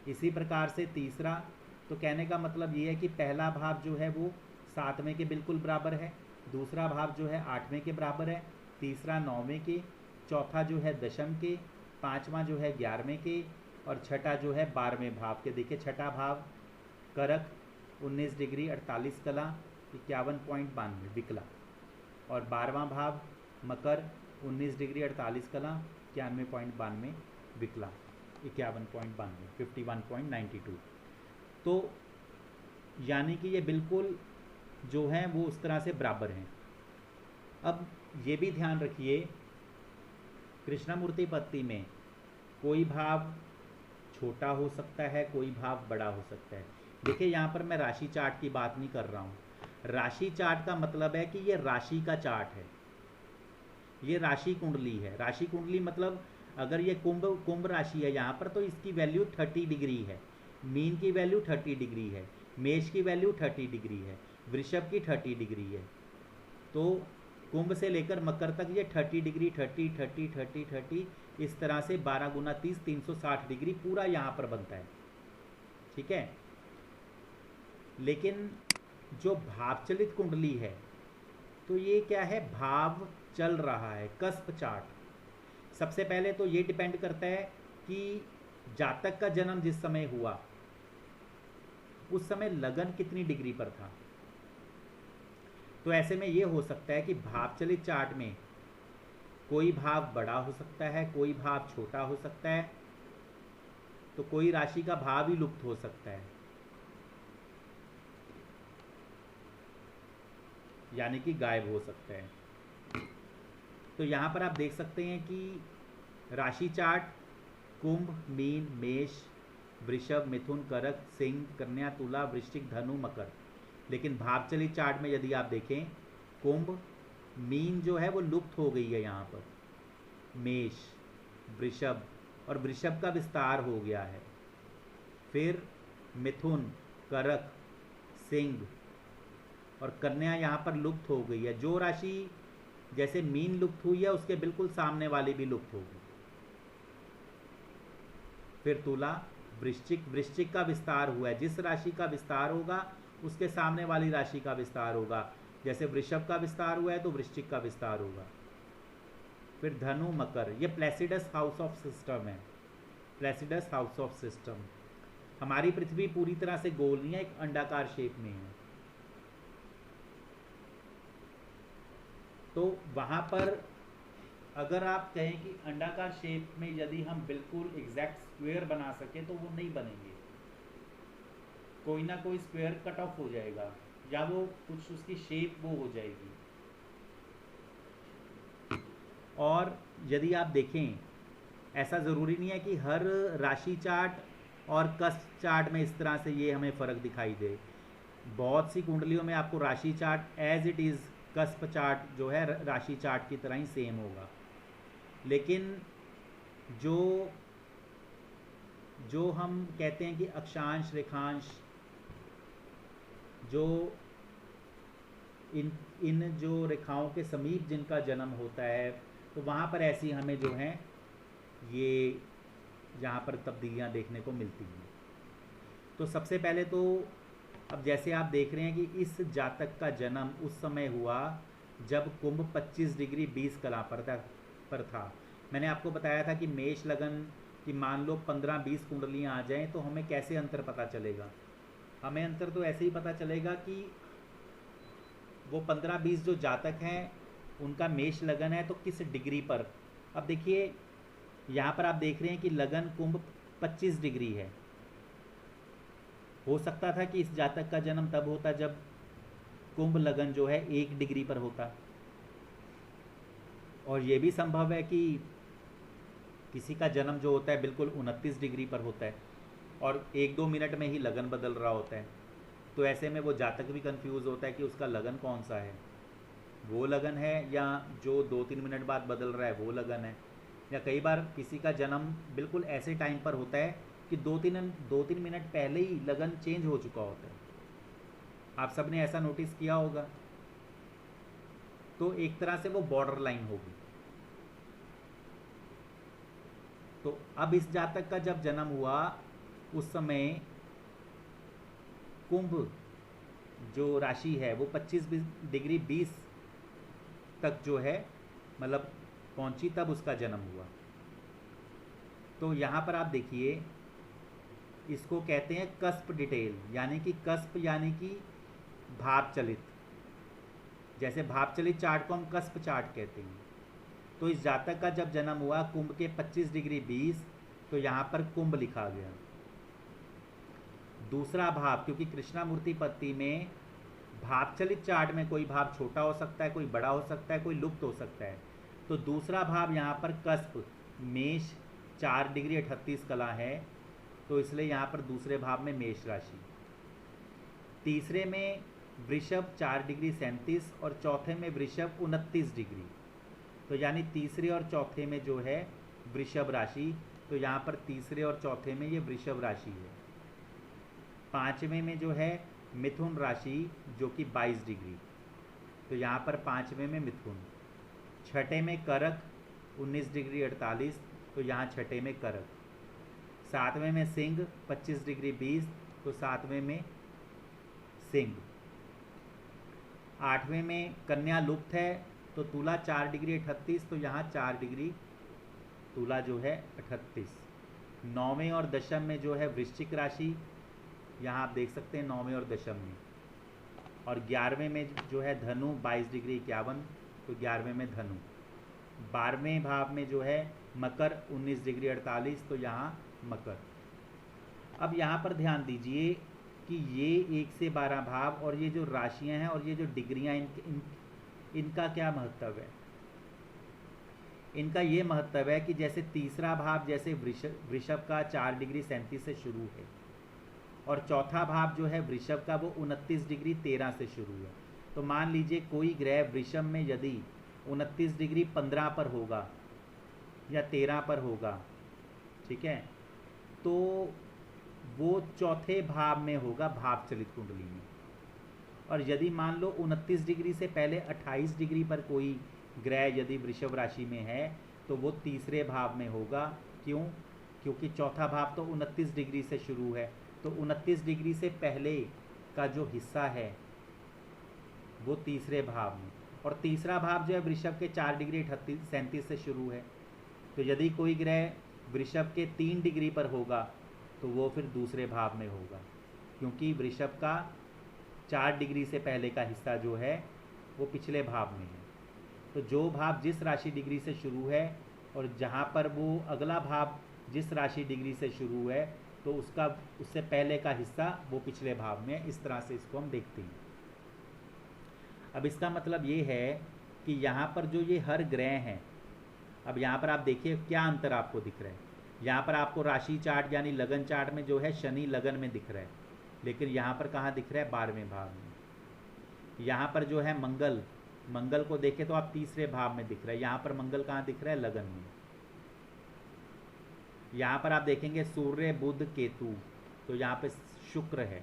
इसी प्रकार से तीसरा, तो कहने का मतलब ये है कि पहला भाव जो है वो 7वें के बिल्कुल बराबर है, दूसरा भाव जो है 8वें के बराबर है, तीसरा 9वें के, चौथा जो है दशम के, पाँचवां जो है 11वें के, और छठा जो है 12वें भाव के। देखिए छठा भाव करक 19 डिग्री 48 कला 51.92 विकला, और 12वां भाव मकर 19 डिग्री 48 कला 91.92 विकला, 51.92 51.92। तो यानी कि ये बिल्कुल जो है वो उस तरह से बराबर हैं। अब ये भी ध्यान रखिए, कृष्णामूर्ति पद्धति में कोई भाव छोटा हो सकता है, कोई भाव बड़ा हो सकता है। देखिए यहाँ पर मैं राशि चार्ट की बात नहीं कर रहा हूँ, राशि चार्ट का मतलब है कि ये राशि का चार्ट है, ये राशि कुंडली है। राशि कुंडली मतलब अगर ये कुंभ राशि है यहाँ पर, तो इसकी वैल्यू 30 डिग्री है, मीन की वैल्यू 30 डिग्री है, मेष की वैल्यू 30 डिग्री है, वृषभ की 30 डिग्री है। तो कुंभ से लेकर मकर तक ये 30 डिग्री 30 30 30 30 इस तरह से 12 गुना 30 360 डिग्री पूरा यहाँ पर बनता है, ठीक है। लेकिन जो भावचलित कुंडली है, तो ये क्या है, भाव चल रहा है, कस्प चार्ट। सबसे पहले तो ये डिपेंड करता है कि जातक का जन्म जिस समय हुआ उस समय लगन कितनी डिग्री पर था। तो ऐसे में ये हो सकता है कि भावचलित चार्ट में कोई भाव बड़ा हो सकता है, कोई भाव छोटा हो सकता है, तो कोई राशि का भाव ही लुप्त हो सकता है, यानी कि गायब हो सकता है। तो यहाँ पर आप देख सकते हैं कि राशि चार्ट कुंभ, मीन, मेष, वृषभ, मिथुन, कर्क, सिंह, कन्या, तुला, वृश्चिक, धनु, मकर। लेकिन भावचलित चार्ट में यदि आप देखें, कुंभ, मीन जो है वो लुप्त हो गई है यहाँ पर, मेष, वृषभ, और वृषभ का विस्तार हो गया है। फिर मिथुन, कर्क, सिंह और कन्या यहाँ पर लुप्त हो गई है। जो राशि जैसे मीन लुप्त हुई है उसके बिल्कुल सामने वाली भी लुप्त होगी। फिर तुला, वृश्चिक, वृश्चिक का विस्तार हुआ है, जिस राशि का विस्तार होगा उसके सामने वाली राशि का विस्तार होगा। जैसे वृषभ का विस्तार हुआ है तो वृश्चिक का विस्तार होगा। फिर धनु, मकर, ये प्लेसिडस हाउस ऑफ सिस्टम है, प्लेसिडस हाउस ऑफ सिस्टम। हमारी पृथ्वी पूरी तरह से गोल नहीं है, एक अंडाकार शेप में है। तो वहाँ पर अगर आप कहें कि अंडाकार शेप में यदि हम बिल्कुल एग्जैक्ट स्क्वायर बना सकें तो वो नहीं बनेंगे, कोई ना कोई स्क्वायर कट ऑफ हो जाएगा या वो कुछ उसकी शेप वो हो जाएगी। और यदि आप देखें, ऐसा ज़रूरी नहीं है कि हर राशि चार्ट और कस्प चार्ट में इस तरह से ये हमें फ़र्क दिखाई दे। बहुत सी कुंडलियों में आपको राशि chart as it is cusp chart जो है राशि चार्ट की तरह ही सेम होगा। लेकिन जो हम कहते हैं कि अक्षांश, रेखांश, जो इन जो रेखाओं के समीप जिनका जन्म होता है, तो वहाँ पर ऐसी हमें जो हैं ये यहाँ पर तब्दीलियाँ देखने को मिलती हैं। तो सबसे पहले तो अब जैसे आप देख रहे हैं कि इस जातक का जन्म उस समय हुआ जब कुंभ 25 डिग्री 20 कला पर था। मैंने आपको बताया था कि मेष लगन कि मान लो 15-20 कुंडलियाँ आ जाएं तो हमें कैसे अंतर पता चलेगा। हमें अंतर तो ऐसे ही पता चलेगा कि वो 15-20 जो जातक हैं उनका मेष लगन है तो किस डिग्री पर। अब देखिए यहाँ पर आप देख रहे हैं कि लगन कुंभ 25 डिग्री है। हो सकता था कि इस जातक का जन्म तब होता जब कुंभ लगन जो है 1 डिग्री पर होता, और ये भी संभव है कि किसी का जन्म जो होता है बिल्कुल 29 डिग्री पर होता है और 1-2 मिनट में ही लगन बदल रहा होता है। तो ऐसे में वो जातक भी कंफ्यूज होता है कि उसका लगन कौन सा है, वो लगन है या जो 2-3 मिनट बाद बदल रहा है वो लगन है। या कई बार किसी का जन्म बिल्कुल ऐसे टाइम पर होता है कि 2-3 मिनट पहले ही लगन चेंज हो चुका होता है। आप सब ने ऐसा नोटिस किया होगा। तो एक तरह से वो बॉर्डर लाइन होगी। तो अब इस जातक का जब जन्म हुआ उस समय कुंभ जो राशि है वो 25 डिग्री 20 तक जो है मतलब पहुंची, तब उसका जन्म हुआ। तो यहाँ पर आप देखिए, इसको कहते हैं कस्प डिटेल, यानी कि कस्प यानी कि भावचलित। जैसे भावचलित चार्ट को हम कस्प चार्ट कहते हैं। तो इस जातक का जब जन्म हुआ कुंभ के 25 डिग्री 20, तो यहाँ पर कुंभ लिखा गया। दूसरा भाव, क्योंकि कृष्णामूर्ति पत्ती में भावचलित चार्ट में कोई भाव छोटा हो सकता है, कोई बड़ा हो सकता है, कोई लुप्त हो सकता है। तो दूसरा भाव यहाँ पर कस्प मेष 4 डिग्री 38 कला है, तो इसलिए यहाँ पर दूसरे भाव में मेष राशि। तीसरे में वृषभ 4 डिग्री 37 और चौथे में वृषभ 29 डिग्री। तो यानी तीसरे और चौथे में जो है वृषभ राशि, तो यहाँ पर तीसरे और चौथे में ये वृषभ राशि है। पाँचवें में जो है मिथुन राशि जो कि 22 डिग्री, तो यहाँ पर पाँचवें में मिथुन। छठे में करक 19 डिग्री 48, तो यहाँ छठे में करक। सातवें में सिंह 25 डिग्री 20, तो सातवें में सिंह। आठवें में कन्या लुप्त है, तो तुला 4 डिग्री 38, तो यहाँ 4 डिग्री तुला जो है 38। नौवें और दशम में जो है वृश्चिक राशि, यहाँ आप देख सकते हैं नौवें और दशम में। और 11वें में जो है धनु 22 डिग्री 51, तो 11वें में धनु। 12वें भाव में जो है मकर 19 डिग्री 48, तो यहाँ मकर। अब यहाँ पर ध्यान दीजिए कि ये 1 से 12 भाव और ये जो राशियाँ हैं और ये जो डिग्रियाँ इनका क्या महत्व है। इनका ये महत्व है कि जैसे तीसरा भाव जैसे वृषभ का 4 डिग्री 37 से शुरू है, और चौथा भाव जो है वृषभ का वो 29 डिग्री 13 से शुरू है। तो मान लीजिए कोई ग्रह वृषभ में यदि 29 डिग्री 15 पर होगा या 13 पर होगा, ठीक है, तो वो चौथे भाव में होगा भाव चलित कुंडली में। और यदि मान लो 29 डिग्री से पहले 28 डिग्री पर कोई ग्रह यदि वृषभ राशि में है, तो वो तीसरे भाव में होगा। क्यों? क्योंकि चौथा भाव तो 29 डिग्री से शुरू है, तो 29 डिग्री से पहले का जो हिस्सा है वो तीसरे भाव में। और तीसरा भाव जो है वृषभ के 4 डिग्री 37 से शुरू है, तो यदि कोई ग्रह वृषभ के 3 डिग्री पर होगा तो वो फिर दूसरे भाव में होगा, क्योंकि वृषभ का 4 डिग्री से पहले का हिस्सा जो है वो पिछले भाव में है। तो जो भाव जिस राशि डिग्री से शुरू है और जहाँ पर वो अगला भाव जिस राशि डिग्री से शुरू है, तो उससे पहले का हिस्सा वो पिछले भाव में है। इस तरह से इसको हम देखते हैं। अब इसका मतलब ये है कि यहाँ पर जो ये हर ग्रह हैं, अब यहाँ पर आप देखिए क्या अंतर आपको दिख रहा है। यहाँ पर आपको राशि चार्ट यानी लगन चार्ट में जो है शनि लगन में दिख रहा है, लेकिन यहाँ पर कहाँ दिख रहा है? 12वें भाव में। यहाँ पर जो है मंगल को देखें तो आप तीसरे भाव में दिख रहा है, यहाँ पर मंगल कहाँ दिख रहा है? लगन में। यहाँ पर आप देखेंगे सूर्य बुध केतु, तो यहाँ पे शुक्र है।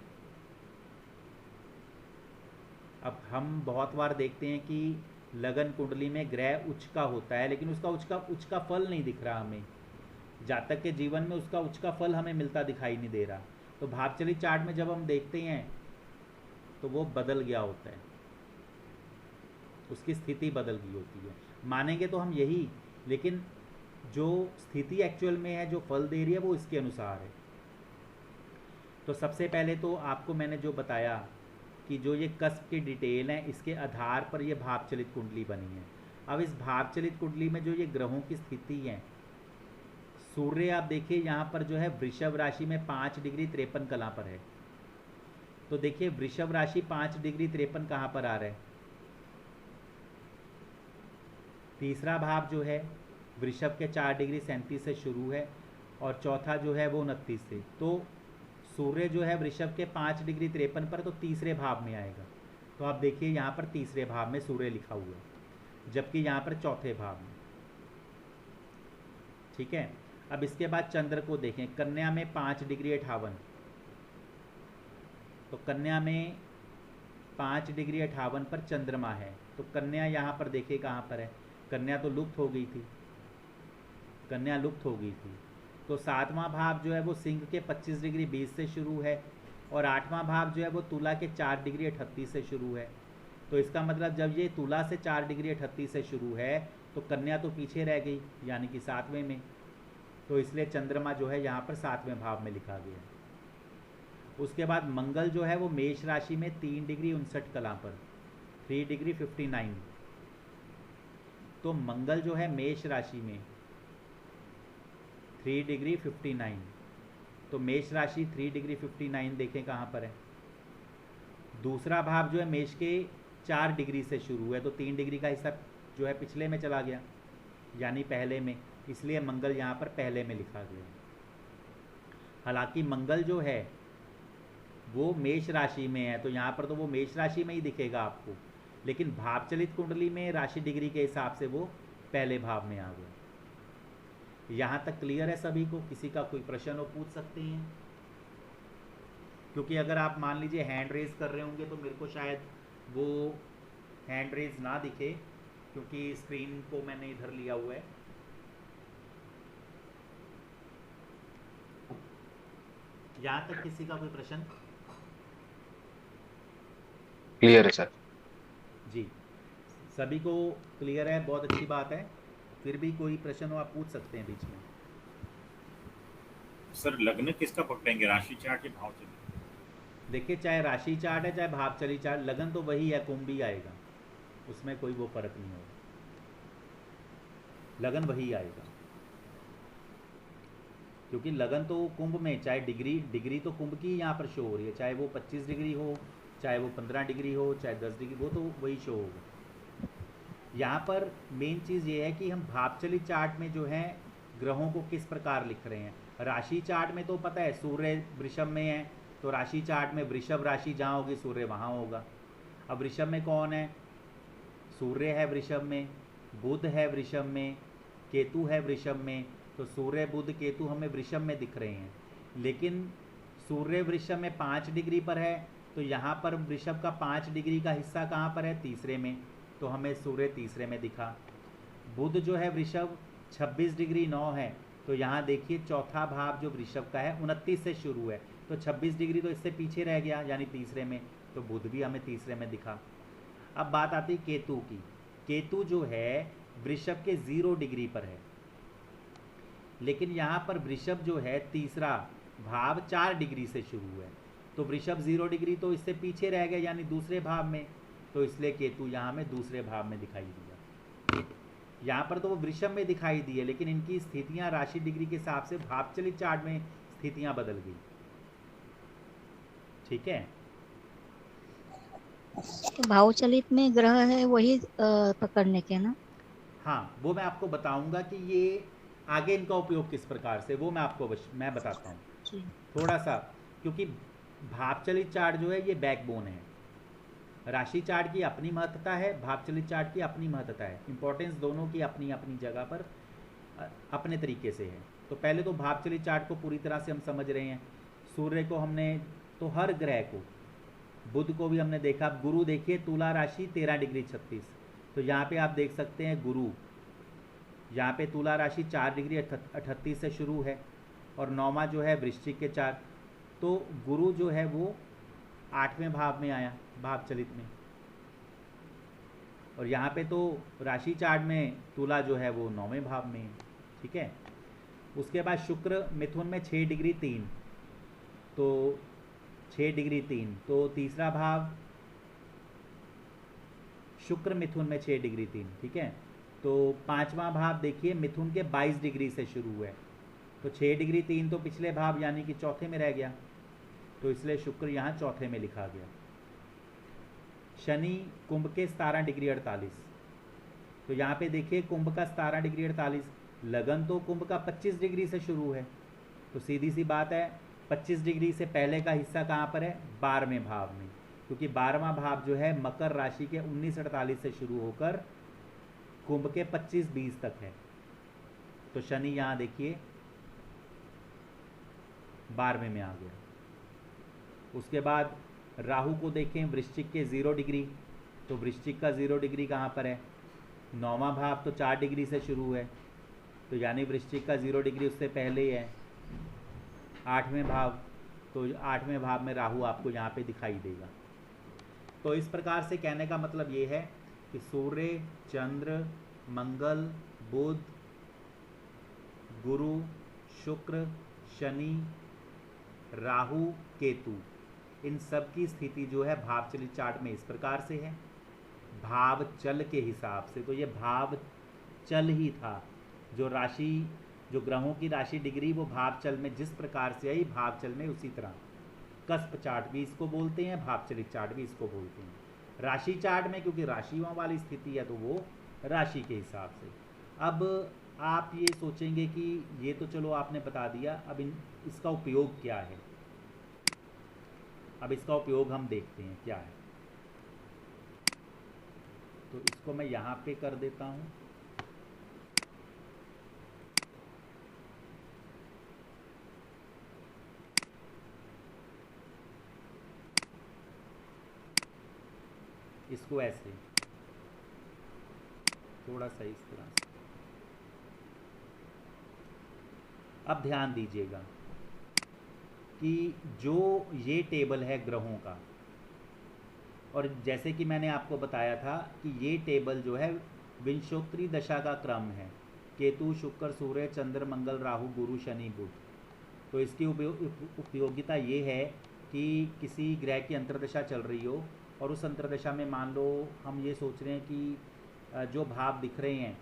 अब हम बहुत बार देखते हैं कि लगन कुंडली में ग्रह उच्च का होता है, लेकिन उसका उच्च का फल नहीं दिख रहा हमें। जातक के जीवन में उसका उच्च का फल हमें मिलता दिखाई नहीं दे रहा। तो भावचलित चार्ट में जब हम देखते हैं तो वो बदल गया होता है, उसकी स्थिति बदल गई होती है। मानेंगे तो हम यही, लेकिन जो स्थिति एक्चुअल में है, जो फल दे रही है, वो इसके अनुसार है। तो सबसे पहले तो आपको मैंने जो बताया कि जो ये कस्प की डिटेल है, इसके आधार पर ये भावचलित कुंडली बनी है। अब इस भावचलित कुंडली में जो ये ग्रहों की स्थिति है, सूर्य आप देखिए यहाँ पर जो है वृषभ राशि में 5 डिग्री 53 कला पर है। तो देखिए वृषभ राशि 5 डिग्री 53 कहाँ पर आ रहा है? तीसरा भाव जो है वृषभ के 4 डिग्री 37 से शुरू है और चौथा जो है वो 29 से। तो सूर्य जो है वृषभ के 5 डिग्री 53 पर, तो तीसरे भाव में आएगा। तो आप देखिए यहाँ पर तीसरे भाव में सूर्य लिखा हुआ है, जबकि यहाँ पर चौथे भाव में। ठीक है। अब इसके बाद चंद्र को देखें, कन्या में 5 डिग्री 58, तो कन्या में 5 डिग्री 58 पर चंद्रमा है। तो कन्या यहाँ पर देखिए कहाँ पर है? कन्या तो लुप्त हो गई थी, कन्या लुप्त हो गई थी। तो 7वां भाव जो है वो सिंह के 25 डिग्री 20 से शुरू है और 8वां भाव जो है वो तुला के 4 डिग्री 38 से शुरू है। तो इसका मतलब जब ये तुला से 4 डिग्री 38 से शुरू है तो कन्या तो पीछे रह गई, यानी कि 7वें में। तो इसलिए चंद्रमा जो है यहाँ पर 7वें भाव में लिखा गया है। उसके बाद मंगल जो है वो मेष राशि में 3 डिग्री 59 कला पर, 3 डिग्री 59। तो मंगल जो है मेष राशि में 3 डिग्री 59, तो मेष राशि 3 डिग्री 59 देखें कहाँ पर है? दूसरा भाव जो है मेष के 4 डिग्री से शुरू है, तो 3 डिग्री का हिस्सा जो है पिछले में चला गया, यानी पहले में, इसलिए मंगल यहाँ पर पहले में लिखा गया। हालांकि मंगल जो है वो मेष राशि में है, तो यहाँ पर तो वो मेष राशि में ही दिखेगा आपको, लेकिन भाव चलित कुंडली में राशि डिग्री के हिसाब से वो पहले भाव में आ गया। यहाँ तक क्लियर है सभी को? किसी का कोई प्रश्न हो पूछ सकते हैं, क्योंकि अगर आप मान लीजिए हैंड रेज कर रहे होंगे तो मेरे को शायद वो हैंड रेज ना दिखे, क्योंकि स्क्रीन को मैंने इधर लिया हुआ है। यहाँ तक किसी का कोई प्रश्न? क्लियर है सर। जी, सभी को क्लियर है, बहुत अच्छी बात है। फिर भी कोई प्रश्न हो आप पूछ सकते हैं बीच में। सर लग्न किसका पकड़ेंगे, राशि चार्ट या भाव चलित? देखिए, चाहे राशि चार्ट है चाहे भाव चली चार्ट, लगन तो वही है, कुंभ ही आएगा, उसमें कोई वो फर्क नहीं होगा, लगन वही आएगा। क्योंकि लगन तो कुंभ में, चाहे डिग्री तो कुंभ की यहाँ पर शो हो रही है, चाहे वो 25 डिग्री हो, चाहे वो 15 डिग्री हो, चाहे 10 डिग्री, वो तो वही शो होगा। यहाँ पर मेन चीज़ ये है कि हम भावचलित चार्ट में जो है ग्रहों को किस प्रकार लिख रहे हैं। राशि चार्ट में तो पता है सूर्य वृषभ में है, तो राशि चार्ट में वृषभ राशि जहाँ होगी सूर्य वहाँ होगा। अब वृषभ में कौन है? सूर्य है वृषभ में, बुध है वृषभ में, केतु है वृषभ में, तो सूर्य बुध केतु हमें वृषभ में दिख रहे हैं। लेकिन सूर्य वृषभ में 5 डिग्री पर है, तो यहाँ पर वृषभ का 5 डिग्री का हिस्सा कहाँ पर है? तीसरे में, तो हमें सूर्य तीसरे में दिखा। बुध जो है वृषभ 26 डिग्री 9 है, तो यहाँ देखिए चौथा भाव जो वृषभ का है 29 से शुरू है, तो 26 डिग्री तो इससे पीछे रह गया, यानी तीसरे में, तो बुध भी हमें तीसरे में दिखा। अब बात आती है केतु की। केतु जो है वृषभ के 0 डिग्री पर है, लेकिन यहाँ पर वृषभ जो है तीसरा भाव 4 डिग्री से शुरू है, तो वृषभ 0 डिग्री तो इससे पीछे रह गया, यानी दूसरे भाव में, तो इसलिए केतु यहाँ में दूसरे भाव में दिखाई दिया। यहाँ पर तो वो वृषभ में दिखाई दी है, लेकिन इनकी स्थितियाँ राशि डिग्री के हिसाब से भावचलित चार्ट में स्थितियाँ बदल गई। ठीक है, तो भाव चलित में ग्रह है वही पकड़ने के ना? हाँ, वो मैं आपको बताऊंगा कि ये आगे इनका उपयोग किस प्रकार से, वो मैं आपको मैं बताता हूँ जी। थोड़ा सा, क्योंकि भावचलित चार्ट जो है ये बैकबोन है। राशि चार्ट की अपनी महत्ता है, भावचलित चार्ट की अपनी महत्ता है, इंपॉर्टेंस दोनों की अपनी अपनी जगह पर अपने तरीके से है। तो पहले तो भावचलित चार्ट को पूरी तरह से हम समझ रहे हैं। सूर्य को हमने, तो हर ग्रह को, बुध को भी हमने देखा। गुरु देखिए तुला राशि 13 डिग्री 36, तो यहाँ पे आप देख सकते हैं गुरु, यहाँ पे तुला राशि 4 डिग्री 38 से शुरू है, और 9वां जो है वृश्चिक के 4, तो गुरु जो है वो 8वें भाव में आया भाव चलित में। और यहाँ पे तो राशि चार्ट में तुला जो है वो 9वें भाव में है। ठीक है, उसके बाद शुक्र मिथुन में 6 डिग्री 3, तो 6 डिग्री 3, तो तीसरा भाव शुक्र मिथुन में 6 डिग्री 3। ठीक है, तो 5वां भाव देखिए मिथुन के 22 डिग्री से शुरू है, तो 6 डिग्री 3 तो पिछले भाव यानी कि चौथे में रह गया, तो इसलिए शुक्र यहाँ चौथे में लिखा गया। शनि कुंभ के 17 डिग्री 48, तो यहाँ पे देखिए कुंभ का 17 डिग्री 48, लगन तो कुंभ का 25 डिग्री से शुरू है, तो सीधी सी बात है 25 डिग्री से पहले का हिस्सा कहाँ पर है? 12वें भाव में, क्योंकि 12वां भाव जो है मकर राशि के 1948 से शुरू होकर कुंभ के 25-20 तक है, तो शनि यहाँ देखिए 12वें में आ गया। उसके बाद राहु को देखें वृश्चिक के 0 डिग्री, तो वृश्चिक का 0 डिग्री कहाँ पर है? 9वां भाव तो 4 डिग्री से शुरू है, तो यानी वृश्चिक का 0 डिग्री उससे पहले ही है। 8वें भाव, तो 8वें भाव में राहु आपको यहाँ पे दिखाई देगा। तो इस प्रकार से कहने का मतलब ये है कि सूर्य, चंद्र, मंगल, बुध, गुरु, शुक्र, शनि, राहु, केतु, इन सब की स्थिति जो है भावचलित चार्ट में इस प्रकार से है, भाव चल के हिसाब से। तो ये भाव चल ही था, जो राशि, जो ग्रहों की राशि डिग्री वो भाव चल में जिस प्रकार से आई, भाव चल में उसी तरह। कस्प चार्ट भी इसको बोलते हैं, भावचलित चार्ट भी इसको बोलते हैं। राशि चार्ट में क्योंकि राशियों वाली स्थिति है तो वो राशि के हिसाब से। अब आप ये सोचेंगे कि ये तो चलो आपने बता दिया, अब इसका उपयोग क्या है। अब इसका उपयोग हम देखते हैं क्या है। तो इसको मैं यहाँ पे कर देता हूँ। इसको ऐसे थोड़ा सा इस तरह से। अब ध्यान दीजिएगा कि जो ये टेबल है ग्रहों का, और जैसे कि मैंने आपको बताया था कि ये टेबल जो है विंशोत्तरी दशा का क्रम है, केतु, शुक्र, सूर्य, चंद्र, मंगल, राहु, गुरु, शनि, बुध। तो इसकी उपयोगिता ये है कि किसी ग्रह की अंतर्दशा चल रही हो और उस अंतर्दशा में मान लो हम ये सोच रहे हैं कि जो भाव दिख रहे हैं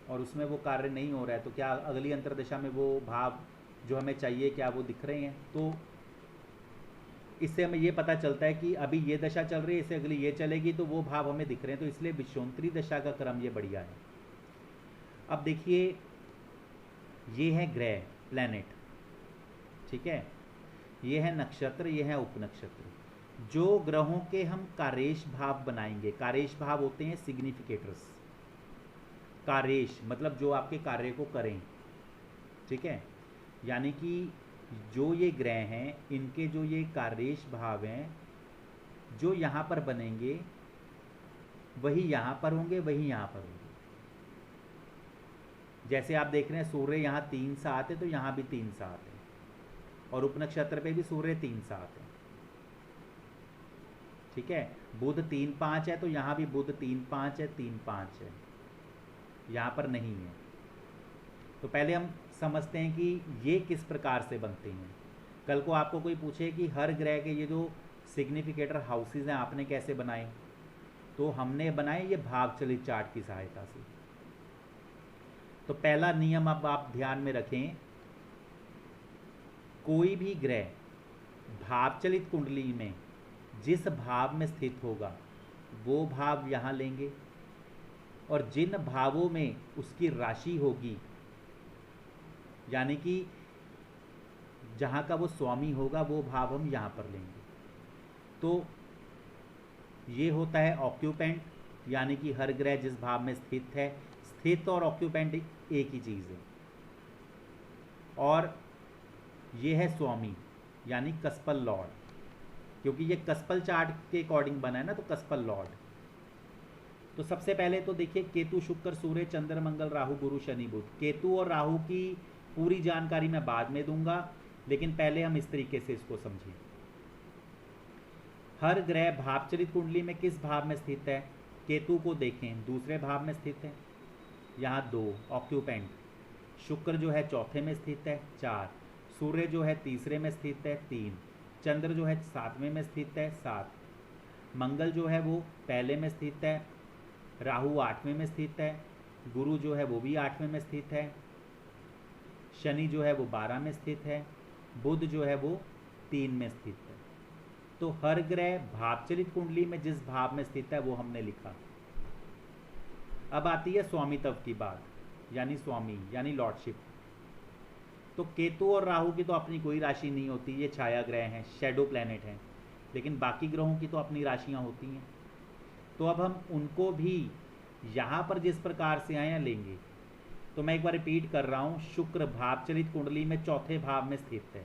और उसमें वो कार्य नहीं हो रहा है, तो क्या अगली अंतर्दशा में वो भाव जो हमें चाहिए क्या वो दिख रहे हैं। तो इससे हमें ये पता चलता है कि अभी ये दशा चल रही है, इससे अगली ये चलेगी, तो वो भाव हमें दिख रहे हैं। तो इसलिए विश्वोत्तरी दशा का क्रम ये बढ़िया है। अब देखिए, ये है ग्रह, प्लैनेट, ठीक है, ये है नक्षत्र, ये है उपनक्षत्र। जो ग्रहों के हम कारेश भाव बनाएंगे, कारेश भाव होते हैं सिग्निफिकेटर्स। कारेश मतलब जो आपके कार्य को करें, ठीक है, यानी कि जो ये ग्रह हैं इनके जो ये कारेश भाव हैं जो यहाँ पर बनेंगे वही यहाँ पर होंगे, वही यहाँ पर होंगे। जैसे आप देख रहे हैं सूर्य यहाँ 3-7 है, तो यहाँ भी 3-7 है, और उपनक्षत्र पे भी सूर्य 3-7 है, ठीक है। बुध 3-5 है, तो यहाँ भी बुध 3-5 है, 3-5 है, यहाँ पर नहीं है। तो पहले हम समझते हैं कि ये किस प्रकार से बनते हैं। कल को आपको कोई पूछे कि हर ग्रह के ये जो सिग्निफिकेटर हाउसेज हैं आपने कैसे बनाए, तो हमने बनाए ये भावचलित चार्ट की सहायता से। तो पहला नियम अब आप ध्यान में रखें, कोई भी ग्रह भावचलित कुंडली में जिस भाव में स्थित होगा वो भाव यहाँ लेंगे, और जिन भावों में उसकी राशि होगी, यानी कि जहाँ का वो स्वामी होगा वो भाव हम यहाँ पर लेंगे। तो ये होता है ऑक्यूपेंट, यानी कि हर ग्रह जिस भाव में स्थित है, स्थित और ऑक्यूपेंट एक ही चीज़ है। और ये है स्वामी, यानी कस्पल लॉर्ड, क्योंकि ये कस्पल चार्ट के अकॉर्डिंग बना है ना, तो कस्पल लॉर्ड। तो सबसे पहले तो देखिए, केतु, शुक्र, सूर्य, चंद्र, मंगल, राहु, गुरु, शनि, बुध। केतु और राहु की पूरी जानकारी मैं बाद में दूंगा, लेकिन पहले हम इस तरीके से इसको समझें। हर ग्रह भावचलित कुंडली में किस भाव में स्थित है। केतु को देखें, दूसरे भाव में स्थित है, यहाँ 2 ऑक्यूपेंट। शुक्र जो है चौथे में स्थित है, 4। सूर्य जो है तीसरे में स्थित है, 3। चंद्र जो है 7वें में स्थित है, 7। मंगल जो है वो पहले में स्थित है, राहु 8वें में स्थित है, गुरु जो है वो भी 8वें में स्थित है, शनि जो है वो 12 में स्थित है, बुध जो है वो 3 में स्थित है। तो हर ग्रह भावचलित कुंडली में जिस भाव में स्थित है वो हमने लिखा। अब आती है स्वामित्व की बात, यानी स्वामी, यानी लॉर्डशिप। तो केतु और राहु की तो अपनी कोई राशि नहीं होती, ये छाया ग्रह हैं, शैडो प्लैनेट हैं, लेकिन बाकी ग्रहों की तो अपनी राशियां होती हैं। तो अब हम उनको भी यहाँ पर जिस प्रकार से आए लेंगे। तो मैं एक बार रिपीट कर रहा हूँ, शुक्र भावचलित कुंडली में चौथे भाव में स्थित है,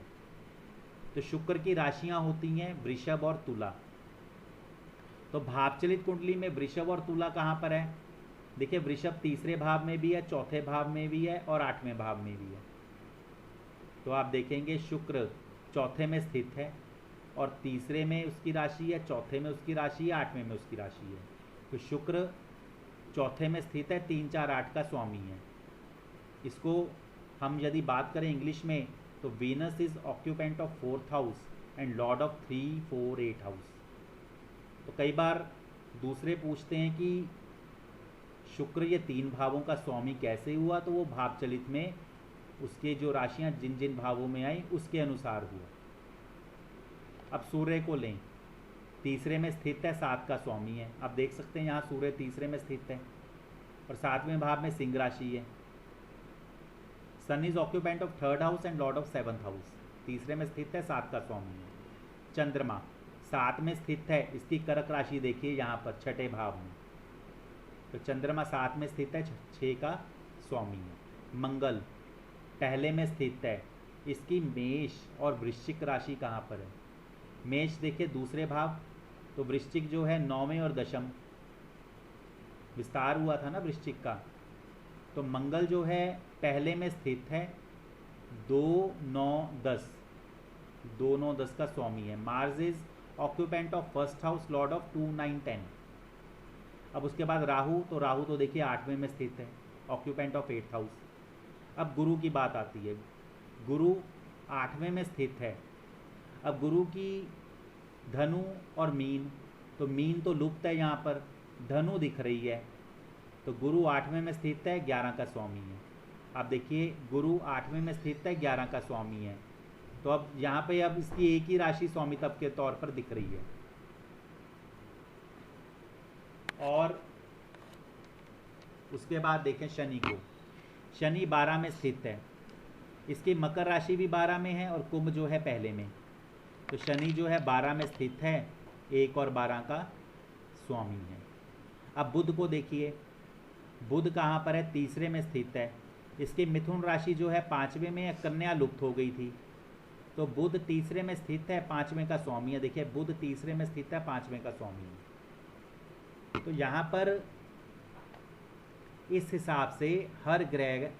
तो शुक्र की राशियां होती हैं वृषभ और तुला। तो भावचलित कुंडली में वृषभ और तुला कहाँ पर है, देखिए वृषभ तीसरे भाव में भी है, चौथे भाव में भी है और 8वें भाव में भी है। तो आप देखेंगे शुक्र चौथे में स्थित है और तीसरे में उसकी राशि है, चौथे में उसकी राशि है, 8वें में उसकी राशि है। तो शुक्र चौथे में स्थित है, 3, 4, 8 का स्वामी है। इसको हम यदि बात करें इंग्लिश में, तो Venus is occupant of 4th house and lord of 3, 4, 8 house. तो कई बार दूसरे पूछते हैं कि शुक्र ये 3 भावों का स्वामी कैसे हुआ, तो वो भावचलित में उसके जो राशियां जिन जिन भावों में आई उसके अनुसार हुआ। अब सूर्य को लें, तीसरे में स्थित है, 7 का स्वामी है। आप देख सकते हैं यहाँ सूर्य तीसरे में स्थित है और 7वें भाव में सिंह राशि है। Sun is occupant of 3rd house and lord of 7th house, तीसरे में स्थित है, 7 का स्वामी है। चंद्रमा 7 में स्थित है, इसकी कर्क राशि देखिए यहाँ पर छठे भाव में, तो चंद्रमा 7 में स्थित है, 6 का स्वामी है। मंगल पहले में स्थित है, इसकी मेष और वृश्चिक राशि कहाँ पर है? मेष देखिए दूसरे भाव, तो वृश्चिक जो है 9वें और दशम, विस्तार हुआ था ना वृश्चिक का, तो मंगल जो है पहले में स्थित है, 2 9 10, 2 9 10 का स्वामी है। Mars is occupant of first house, Lord of 2 9 10। अब उसके बाद राहु, तो राहु तो देखिए 8वें में स्थित है, ऑक्यूपेंट ऑफ 8th हाउस। अब गुरु की बात आती है, गुरु 8वें में स्थित है। अब गुरु की धनु और मीन, तो मीन तो लुप्त है यहाँ पर, धनु दिख रही है, तो गुरु 8वें में स्थित है, 11 का स्वामी है। आप देखिए गुरु 8वें में स्थित है, 11 का स्वामी है, तो अब यहाँ पे अब इसकी एक ही राशि स्वामित्व के तौर पर दिख रही है। और उसके बाद देखें शनि को, शनि 12 में स्थित है, इसकी मकर राशि भी 12 में है और कुंभ जो है पहले में, तो शनि जो है 12 में स्थित है, 1 और 12 का स्वामी है। अब बुध को देखिए, बुध कहाँ पर है? तीसरे में स्थित है, इसकी मिथुन राशि जो है 5वें में, कन्या लुप्त हो गई थी, तो बुध तीसरे में स्थित है, 5वें का स्वामी है। देखिए बुध तीसरे में स्थित है, 5वें का स्वामी है। तो यहाँ पर इस हिसाब से हर ग्रह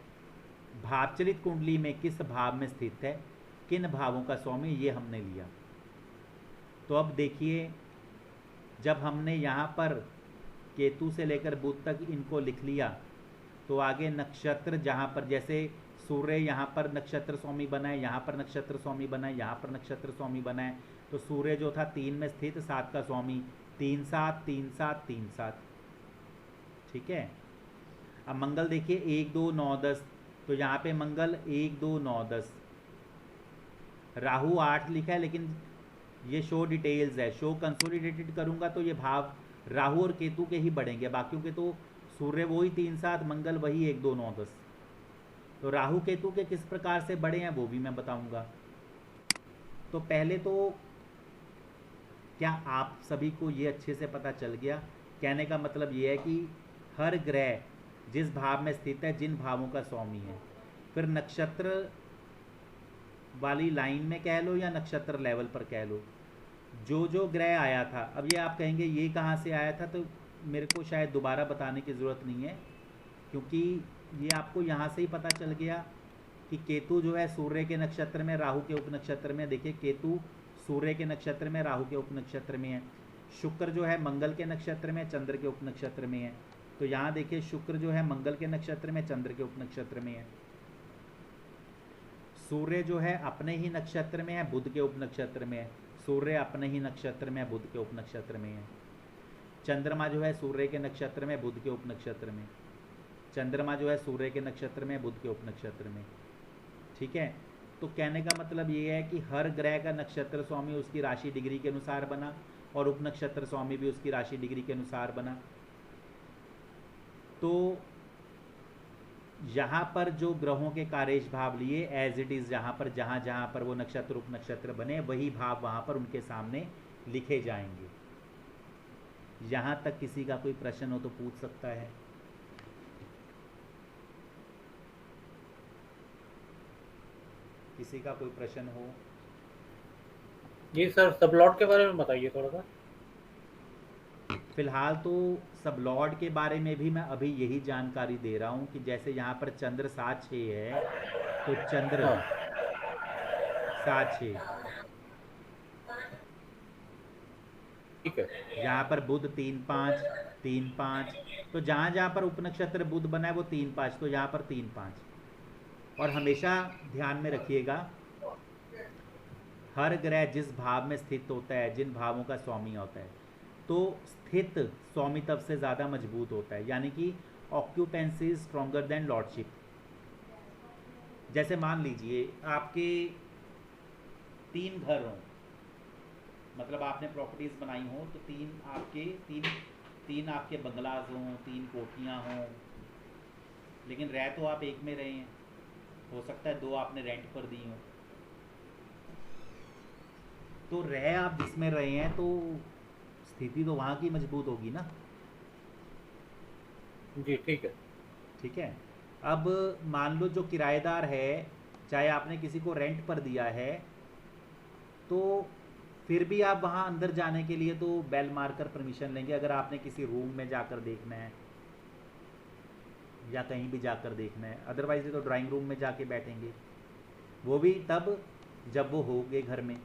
भावचलित कुंडली में किस भाव में स्थित है, किन भावों का स्वामी, ये हमने लिया। तो अब देखिए जब हमने यहाँ पर केतु से लेकर बुध तक इनको लिख लिया, तो आगे नक्षत्र जहाँ पर, जैसे सूर्य यहाँ पर नक्षत्र स्वामी बना है, यहाँ पर नक्षत्र स्वामी बना है, यहाँ पर नक्षत्र स्वामी बना है, तो सूर्य जो था 3 में स्थित, 7 का स्वामी, 3 7 3 7 3 7, ठीक है। अब मंगल देखिए 1 2 9 10, तो यहाँ पे मंगल 1 2 9 10, राहु 8 लिखा है, लेकिन ये शो डिटेल्स है, शो कंसोलिडेटेड करूँगा तो ये भाव राहु और केतु के ही बढ़ेंगे, बाकियों के तो सूर्य वही 3 7, मंगल वही 1 2 9 10, तो राहु केतु के किस प्रकार से बढ़े हैं वो भी मैं बताऊंगा। तो पहले तो क्या आप सभी को ये अच्छे से पता चल गया? कहने का मतलब ये है कि हर ग्रह जिस भाव में स्थित है, जिन भावों का स्वामी है, फिर नक्षत्र वाली लाइन में कह लो या नक्षत्र लेवल पर कह लो, जो जो ग्रह आया था, अब ये आप कहेंगे ये कहाँ से आया था, तो मेरे को शायद दोबारा बताने की ज़रूरत नहीं है, क्योंकि ये आपको यहाँ से ही पता चल गया कि केतु जो है सूर्य के नक्षत्र में, राहु के उपनक्षत्र में, देखिए केतु सूर्य के नक्षत्र में, राहु के उपनक्षत्र में है। शुक्र जो है मंगल के नक्षत्र में, चंद्र के उपनक्षत्र में है, तो यहाँ देखिए शुक्र जो है मंगल के नक्षत्र में, चंद्र के उपनक्षत्र में है। सूर्य जो है अपने ही नक्षत्र में है, बुध के उपनक्षत्र में है, सूर्य अपने ही नक्षत्र में, बुध के उपनक्षत्र में है। चंद्रमा जो है सूर्य के नक्षत्र में, बुध के उपनक्षत्र में, चंद्रमा जो है सूर्य के नक्षत्र में, बुध के उपनक्षत्र में, ठीक है। तो कहने का मतलब ये है कि हर ग्रह का नक्षत्र स्वामी उसकी राशि डिग्री के अनुसार बना, और उपनक्षत्र स्वामी भी उसकी राशि डिग्री के अनुसार बना। तो यहाँ पर जो ग्रहों के कार्येश भाव लिए एज इट इज़, जहाँ पर जहाँ पर वो नक्षत्र उपनक्षत्र बने, वही भाव वहाँ पर उनके सामने लिखे जाएंगे। यहाँ तक किसी का कोई प्रश्न हो तो पूछ सकता है। किसी का कोई प्रश्न हो? जी सर, सबलॉट के बारे में बताइए थोड़ा सा। फिलहाल तो सबलॉर्ड के बारे में भी मैं अभी यही जानकारी दे रहा हूँ कि जैसे यहाँ पर चंद्र 7 6 है, तो चंद्र 7 6, ठीक है। यहाँ पर बुध 3 5 3 5, तो जहाँ जहाँ पर उपनक्षत्र बुध बना है वो 3 5, तो यहाँ पर 3 5। और हमेशा ध्यान में रखिएगा, हर ग्रह जिस भाव में स्थित होता है, जिन भावों का स्वामी होता है, तो स्थित स्वामित्व से ज़्यादा मजबूत होता है, यानी कि occupancy is stronger than lordship. जैसे मान लीजिए आपके 3 घर हों, मतलब आपने प्रॉपर्टीज़ बनाई हों, तो 3 आपके बंगलाज हों, 3 कोठियाँ हों, लेकिन रह तो आप एक में रहे हैं, हो सकता है 2 आपने रेंट पर दी हों। तो रह आप जिसमें रहे हैं तो स्थिति तो वहाँ की मजबूत होगी ना। जी ठीक है। ठीक है। अब मान लो जो किराएदार है, चाहे आपने किसी को रेंट पर दिया है, तो फिर भी आप वहाँ अंदर जाने के लिए तो बेल मारकर परमिशन लेंगे। अगर आपने किसी रूम में जाकर देखना है या कहीं भी जाकर देखना है, अदरवाइज तो ड्राइंग रूम में जाके बैठेंगे, वो भी तब जब वो होंगे घर में।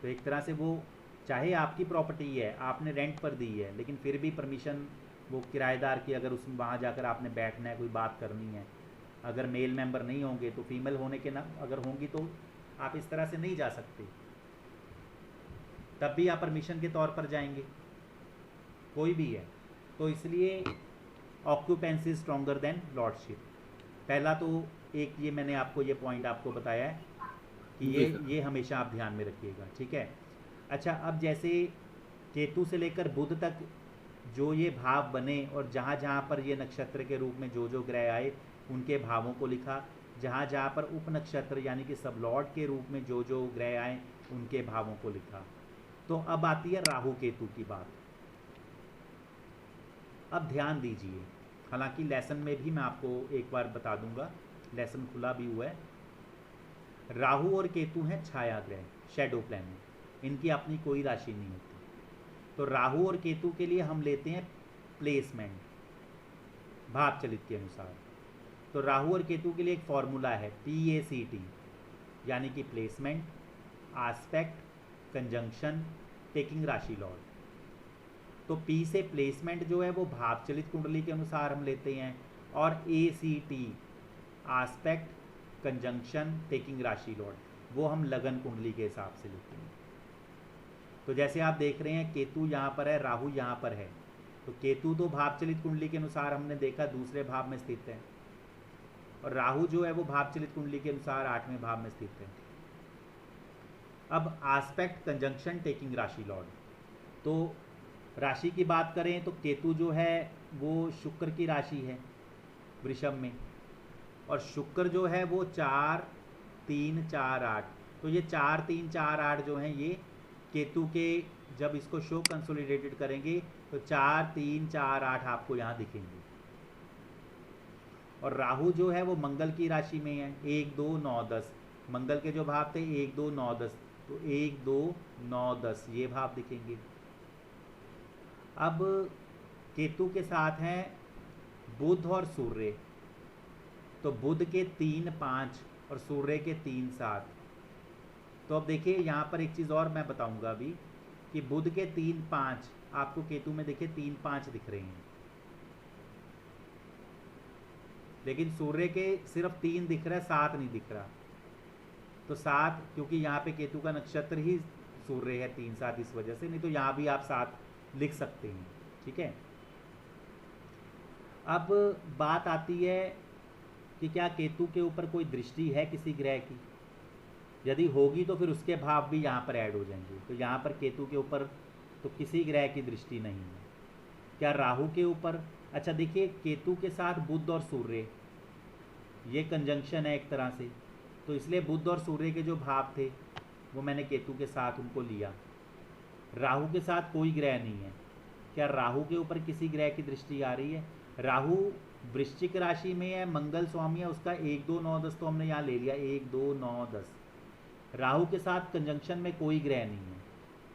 तो एक तरह से वो चाहे आपकी प्रॉपर्टी है, आपने रेंट पर दी है, लेकिन फिर भी परमिशन वो किराएदार की, अगर उसमें वहाँ जाकर आपने बैठना है, कोई बात करनी है, अगर मेल मेंबर नहीं होंगे तो फीमेल होने के ना अगर होंगी तो आप इस तरह से नहीं जा सकते, तब भी आप परमिशन के तौर पर जाएंगे, कोई भी है। तो इसलिए ऑक्यूपेंसी स्ट्रॉन्गर देन लॉर्डशिप। पहला तो एक ये मैंने आपको ये पॉइंट आपको बताया है कि जी सर। ये हमेशा आप ध्यान में रखिएगा। ठीक है। अच्छा, अब जैसे केतु से लेकर बुध तक जो ये भाव बने और जहाँ जहाँ पर ये नक्षत्र के रूप में जो जो ग्रह आए उनके भावों को लिखा, जहाँ जहाँ पर उप नक्षत्र यानी कि सबलॉर्ड के रूप में जो जो ग्रह आए उनके भावों को लिखा। तो अब आती है राहु केतु की बात। अब ध्यान दीजिए, हालांकि लेसन में भी मैं आपको एक बार बता दूंगा, लेसन खुला भी हुआ है। राहु और केतु हैं छाया ग्रह, शैडो प्लैनेट, इनकी अपनी कोई राशि नहीं होती। तो राहु और केतु के लिए हम लेते हैं प्लेसमेंट, भाव चलित के अनुसार। तो राहु और केतु के लिए एक फॉर्मूला है PACT, यानी कि प्लेसमेंट, आस्पेक्ट, कंजंक्शन, टेकिंग राशि लॉर्ड। तो P से प्लेसमेंट जो है वो भाव चलित कुंडली के अनुसार हम लेते हैं, और ACT, आस्पेक्ट, कंजंक्शन, टेकिंग राशि लॉर्ड, वो हम लगन कुंडली के हिसाब से लेते हैं। तो जैसे आप देख रहे हैं केतु यहाँ पर है, राहु यहाँ पर है, तो केतु तो भाव चलित कुंडली के अनुसार हमने देखा दूसरे भाव में स्थित है, और राहु जो है वो भाव चलित कुंडली के अनुसार 8वें भाव में स्थित है। अब आस्पेक्ट, कंजंक्शन, टेकिंग राशि लॉर्ड। तो राशि की बात करें तो केतु जो है वो शुक्र की राशि है वृषभ में, और शुक्र जो है वो 4, 3, 4, 8। तो ये 4, 3, 4, 8 जो हैं ये केतु के, जब इसको शो कंसोलिडेटेड करेंगे तो 4, 3, 4, 8 आपको यहाँ दिखेंगे। और राहु जो है वो मंगल की राशि में है, 1, 2, 9, 10। मंगल के जो भाव थे 1, 2, 9, 10, तो 1, 2, 9, 10 ये भाव दिखेंगे। अब केतु के साथ हैं बुध और सूर्य, तो बुध के 3, 5 और सूर्य के 3, 7। तो अब देखिए यहाँ पर एक चीज़ और मैं बताऊंगा अभी कि बुध के 3, 5 आपको केतु में देखिए 3, 5 दिख रहे हैं, लेकिन सूर्य के सिर्फ 3 दिख रहा है, 7 नहीं दिख रहा। तो 7 क्योंकि यहाँ पे केतु का नक्षत्र ही सूर्य है, 3, 7 इस वजह से, नहीं तो यहाँ भी आप 7 लिख सकते हैं। ठीक है। अब बात आती है कि क्या केतु के ऊपर कोई दृष्टि है किसी ग्रह की, यदि होगी तो फिर उसके भाव भी यहाँ पर ऐड हो जाएंगे। तो यहाँ पर केतु के ऊपर तो किसी ग्रह की दृष्टि नहीं है। क्या राहु के ऊपर? अच्छा देखिए, केतु के साथ बुध और सूर्य, ये कंजंक्शन है एक तरह से, तो इसलिए बुध और सूर्य के जो भाव थे वो मैंने केतु के साथ उनको लिया। राहु के साथ कोई ग्रह नहीं है। क्या राहु के ऊपर किसी ग्रह की दृष्टि आ रही है? राहु वृश्चिक राशि में है, मंगल स्वामी है, उसका 1, 2, 9, 10 तो हमने यहाँ ले लिया, 1, 2, 9, 10। राहु के साथ कंजंक्शन में कोई ग्रह नहीं है,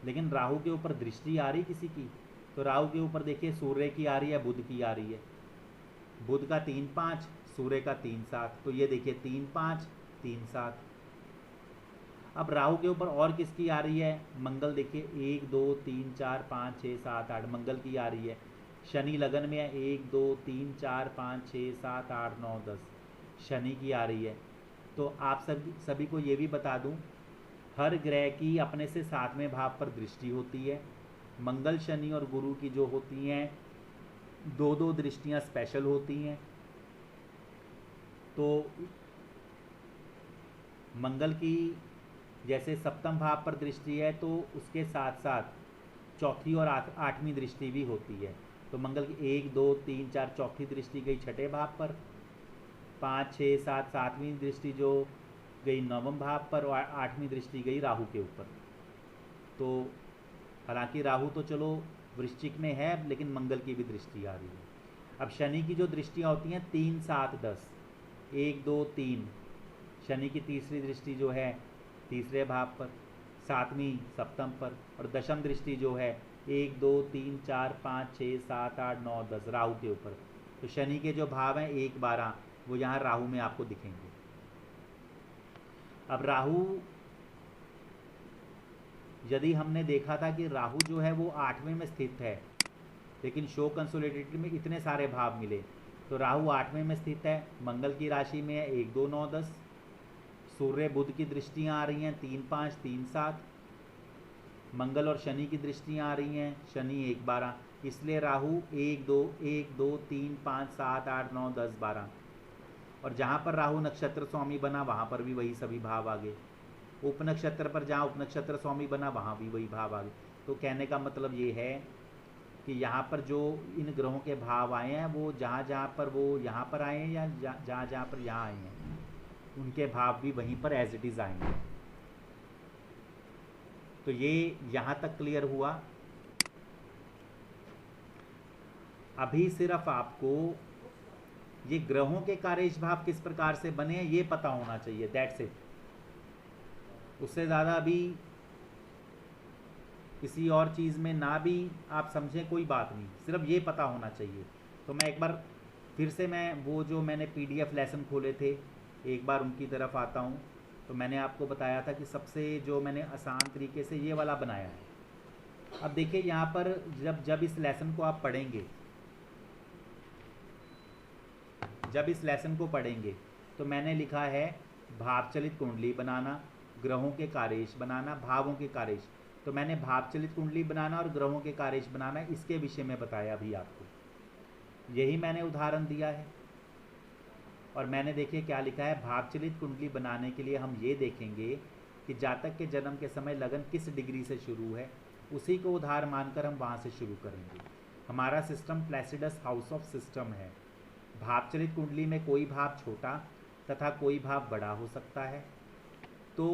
लेकिन राहु के ऊपर दृष्टि आ रही किसी की। तो राहु के ऊपर देखिए सूर्य की आ रही है, बुध की आ रही है। बुध का 3, 5, सूर्य का 3, 7, तो ये देखिए 3, 5, 3, 7। अब राहु के ऊपर और किसकी आ रही है? मंगल देखिए 1, 2, 3, 4, 5, 6, 7, 8 मंगल की आ रही है। शनि लगन में है 1, 2, 3, 4, 5, 6, 7, 8, 9, 10 शनि की आ रही है। तो आप सभी को ये भी बता दूं, हर ग्रह की अपने से 7वें भाव पर दृष्टि होती है। मंगल, शनि और गुरु की जो होती हैं 2-2 दृष्टियां स्पेशल होती हैं। तो मंगल की जैसे 7वें भाव पर दृष्टि है तो उसके साथ साथ चौथी और 8वीं दृष्टि भी होती है। तो मंगल की 1, 2, 3, 4 चौथी दृष्टि गई 6ठे भाव पर, 5, 6, 7 7वीं दृष्टि जो गई नवम भाव पर और 8वीं दृष्टि गई राहु के ऊपर। तो हालांकि राहु तो चलो वृश्चिक में है, लेकिन मंगल की भी दृष्टि आ रही है। अब शनि की जो दृष्टियाँ होती हैं 3, 7, 10, 1, 2, 3, शनि की तीसरी दृष्टि जो है तीसरे भाव पर, 7वीं सप्तम पर, और दशम दृष्टि जो है 1, 2, 3, 4, 5, 6, 7, 8, 9, 10 राहु के ऊपर। तो शनि के जो भाव हैं 1, 12 वो यहाँ राहु में आपको दिखेंगे। अब राहु, यदि हमने देखा था कि राहु जो है वो 8वें में स्थित है, लेकिन शो कंसोलिडेटेड में इतने सारे भाव मिले, तो राहु 8वें में स्थित है, मंगल की राशि में है 1, 2, 9, 10, सूर्य बुध की दृष्टियाँ आ रही हैं 3, 5, 3, 7, मंगल और शनि की दृष्टियाँ आ रही हैं शनि 1, 12, इसलिए राहु 1, 2, 3, 5, 7, 8, 9, 10, 12। और जहाँ पर राहु नक्षत्र स्वामी बना वहाँ पर भी वही सभी भाव आ गए। उपनक्षत्र पर जहाँ उपनक्षत्र स्वामी बना वहाँ भी वही भाव आ गए। तो कहने का मतलब ये है कि यहाँ पर जो इन ग्रहों के भाव आए हैं वो जहाँ जहाँ पर वो यहाँ पर आए हैं या जहाँ जहाँ पर यहाँ आए हैं, उनके भाव भी वहीं पर एज इट इज़ आएंगे। तो ये यहाँ तक क्लियर हुआ। अभी सिर्फ आपको ये ग्रहों के कार्येश भाव किस प्रकार से बने हैं ये पता होना चाहिए, दैट्स इट। उससे ज़्यादा अभी किसी और चीज़ में ना भी आप समझें कोई बात नहीं, सिर्फ ये पता होना चाहिए। तो मैं एक बार फिर से मैं वो जो मैंने PDF लेसन खोले थे एक बार उनकी तरफ आता हूँ। तो मैंने आपको बताया था कि सबसे जो मैंने आसान तरीके से ये वाला बनाया है। अब देखिए यहाँ पर जब इस लेसन को आप पढ़ेंगे, जब इस लेसन को पढ़ेंगे तो मैंने लिखा है भावचलित कुंडली बनाना, ग्रहों के कार्येश बनाना, भावों के कार्येश। तो मैंने भावचलित कुंडली बनाना और ग्रहों के कार्येश बनाना इसके विषय में बताया अभी आपको, यही मैंने उदाहरण दिया है। और मैंने देखिए क्या लिखा है, भावचलित कुंडली बनाने के लिए हम ये देखेंगे कि जातक के जन्म के समय लगन किस डिग्री से शुरू है, उसी को उधार मानकर हम वहाँ से शुरू करेंगे। हमारा सिस्टम प्लेसिडस हाउस ऑफ सिस्टम है। भावचलित कुंडली में कोई भाव छोटा तथा कोई भाव बड़ा हो सकता है। तो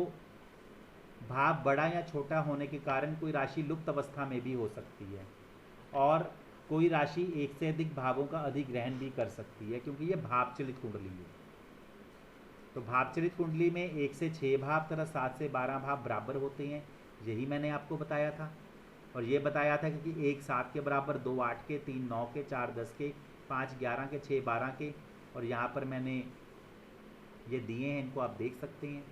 भाव बड़ा या छोटा होने के कारण कोई राशि लुप्त अवस्था में भी हो सकती है, और कोई राशि एक से अधिक भावों का अधिग्रहण भी कर सकती है, क्योंकि ये भावचलित कुंडली है। तो भावचलित कुंडली में 1 से 6 भाव तथा 7 से 12 भाव बराबर होते हैं, यही मैंने आपको बताया था। और ये बताया था कि 1 7 के बराबर, 2 8 के, 3 9 के, 4 10 के, 5 11 के, 6 12 के। और यहाँ पर मैंने ये दिए हैं, इनको आप देख सकते हैं।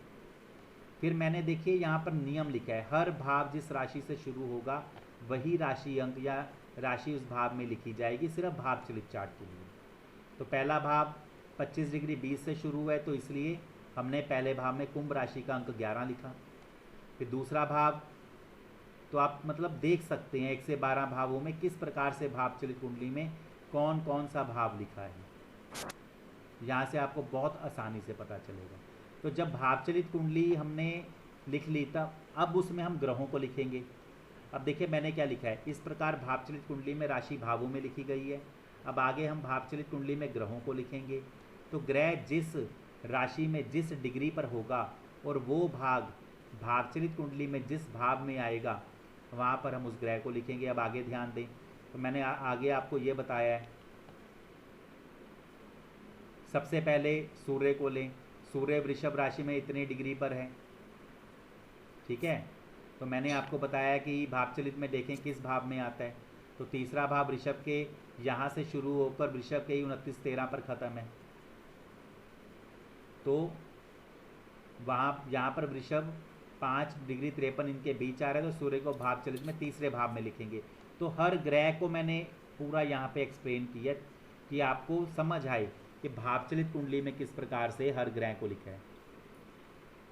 फिर मैंने देखिए यहाँ पर नियम लिखा है, हर भाव जिस राशि से शुरू होगा वही राशि अंक या राशि उस भाव में लिखी जाएगी, सिर्फ भावचलित चार्ट के लिए। तो पहला भाव 25 डिग्री 20 से शुरू है, तो इसलिए हमने पहले भाव में कुंभ राशि का अंक 11 लिखा। फिर दूसरा भाव, तो आप मतलब देख सकते हैं 1 से 12 भावों में किस प्रकार से भावचलित कुंडली में कौन कौन सा भाव लिखा है, यहाँ से आपको बहुत आसानी से पता चलेगा। तो जब भावचलित कुंडली हमने लिख ली, तब अब उसमें हम ग्रहों को लिखेंगे। अब देखिए मैंने क्या लिखा है, इस प्रकार भावचलित कुंडली में राशि भावों में लिखी गई है। अब आगे हम भावचलित कुंडली में ग्रहों को लिखेंगे। तो ग्रह जिस राशि में जिस डिग्री पर होगा और वो भाग भावचलित कुंडली में जिस भाव में आएगा वहाँ पर हम उस ग्रह को लिखेंगे। अब आगे ध्यान दें, तो मैंने आगे आपको ये बताया है। सबसे पहले सूर्य को लें, सूर्य वृषभ राशि में इतनी डिग्री पर है, ठीक है। तो मैंने आपको बताया कि भावचलित में देखें किस भाव में आता है। तो तीसरा भाव वृषभ के यहाँ से शुरू होकर वृषभ के 29-13 पर ख़त्म है। तो वहाँ यहाँ पर वृषभ 5 डिग्री 53 इनके बीच आ रहा है, तो सूर्य को भावचलित में तीसरे भाव में लिखेंगे। तो हर ग्रह को मैंने पूरा यहाँ पे एक्सप्लेन किया कि आपको समझ आए कि भावचलित कुंडली में किस प्रकार से हर ग्रह को लिखा है।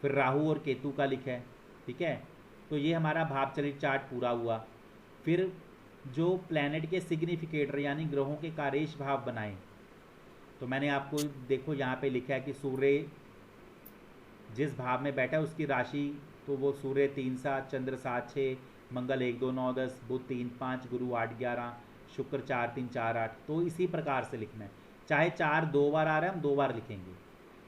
फिर राहु और केतु का लिखा है, ठीक है। तो ये हमारा भावचलित चार्ट पूरा हुआ। फिर जो प्लैनेट के सिग्निफिकेटर यानी ग्रहों के कार्येश भाव बनाए, तो मैंने आपको देखो यहाँ पे लिखा है कि सूर्य जिस भाव में बैठा है उसकी राशि, तो वो सूर्य 3 7, चंद्र 7 6, मंगल 1 2 9 10, बुध 3 5, गुरु 8 11, शुक्र 4 3 4 8। तो इसी प्रकार से लिखना है, चाहे 4 2 बार आ रहा है हम 2 बार लिखेंगे,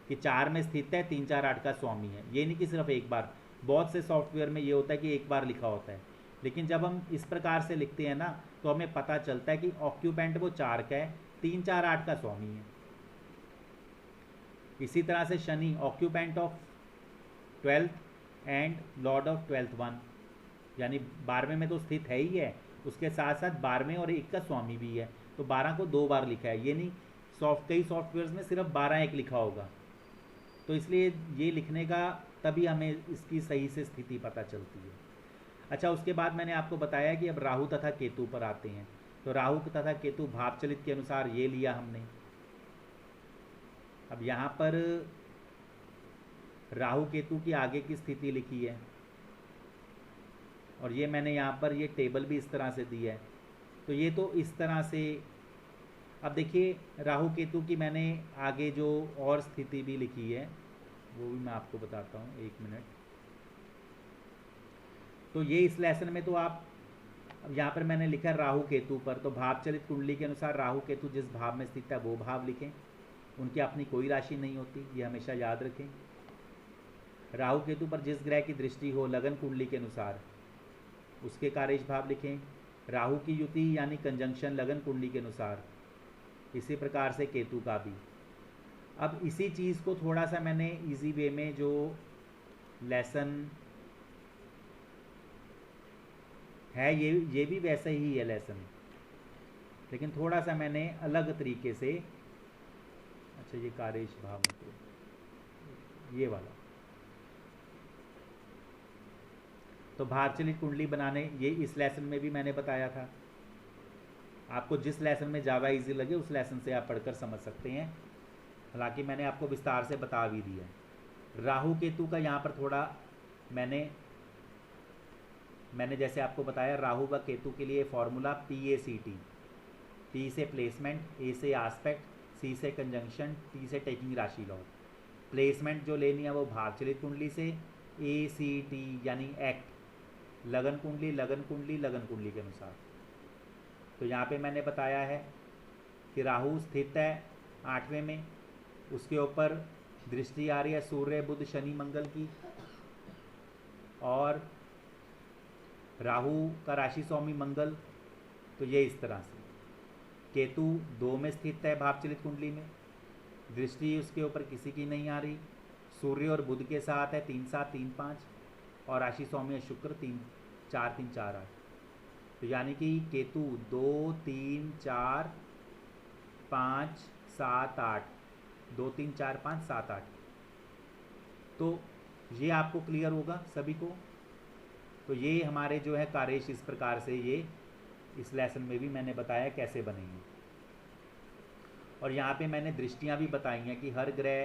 कि 4 में स्थित है, 3 4 8 का स्वामी है। ये नहीं कि सिर्फ एक बार, बहुत से सॉफ्टवेयर में ये होता है कि एक बार लिखा होता है, लेकिन जब हम इस प्रकार से लिखते हैं ना तो हमें पता चलता है कि ऑक्यूपेंट वो 4 का है, 3 4 8 का स्वामी है। इसी तरह से Shani occupant of 12th and lord of 12th 1, यानी 12वें में तो स्थित है ही है, उसके साथ साथ 12वें और 1 का स्वामी भी है, तो 12 को 2 बार लिखा है। ये नहीं कई सॉफ्टवेयर्स में सिर्फ 12 1 लिखा होगा, तो इसलिए ये लिखने का तभी हमें इसकी सही से स्थिति पता चलती है। अच्छा, उसके बाद मैंने आपको बताया कि अब राहु तथा केतु पर आते हैं। तो राहु तथा केतु भाव चलित के अनुसार ये लिया हमने। अब यहाँ पर राहु केतु की आगे की स्थिति लिखी है, और ये मैंने यहाँ पर ये टेबल भी इस तरह से दी है। तो ये तो इस तरह से, अब देखिए राहु केतु की मैंने आगे जो और स्थिति भी लिखी है वो भी मैं आपको बताता हूँ, 1 मिनट। तो ये इस लेसन में तो आप, अब यहाँ पर मैंने लिखा राहु केतु पर, तो भाव चलित कुंडली के अनुसार राहु केतु जिस भाव में स्थित है वो भाव लिखें, उनकी अपनी कोई राशि नहीं होती, ये हमेशा याद रखें। राहु केतु पर जिस ग्रह की दृष्टि हो लगन कुंडली के अनुसार उसके कार्येश भाव लिखें। राहु की युति यानी कंजंक्शन लगन कुंडली के अनुसार, इसी प्रकार से केतु का भी। अब इसी चीज़ को थोड़ा सा मैंने इजी वे में, जो लेसन है ये भी वैसे ही है लेसन, लेकिन थोड़ा सा मैंने अलग तरीके से, अच्छा ये कार्येश भाव तो ये वाला, तो भावचलित कुंडली बनाने ये इस लेसन में भी मैंने बताया था। आपको जिस लेसन में ज़्यादा इजी लगे उस लेसन से आप पढ़कर समझ सकते हैं, हालांकि मैंने आपको विस्तार से बता भी दिया है। राहु केतु का यहाँ पर थोड़ा मैंने जैसे आपको बताया, राहु व केतु के लिए फॉर्मूला PACT, P से प्लेसमेंट, A से आस्पेक्ट, C से कंजंक्शन, T से टेकिंग राशि लॉ। प्लेसमेंट जो लेनी है वो भावचलित कुंडली से, ACT यानी एक्ट लगन कुंडली लगन कुंडली लगन कुंडली के अनुसार। तो यहाँ पे मैंने बताया है कि राहु स्थित है 8वें में, उसके ऊपर दृष्टि आ रही है सूर्य बुध शनि मंगल की, और राहु का राशि स्वामी मंगल, तो ये इस तरह से। केतु 2 में स्थित है भावचलित कुंडली में, दृष्टि उसके ऊपर किसी की नहीं आ रही, सूर्य और बुध के साथ है 3 7 3 5, और राशि स्वामी है शुक्र 3 4 3 4 8। तो यानी कि केतु 2 3 4 5 7 8, 2 3 4 5 7 8। तो ये आपको क्लियर होगा सभी को। तो ये हमारे जो है कार्येश इस प्रकार से, ये इस लेसन में भी मैंने बताया कैसे बनेंगे। और यहाँ पे मैंने दृष्टियाँ भी बताई हैं कि हर ग्रह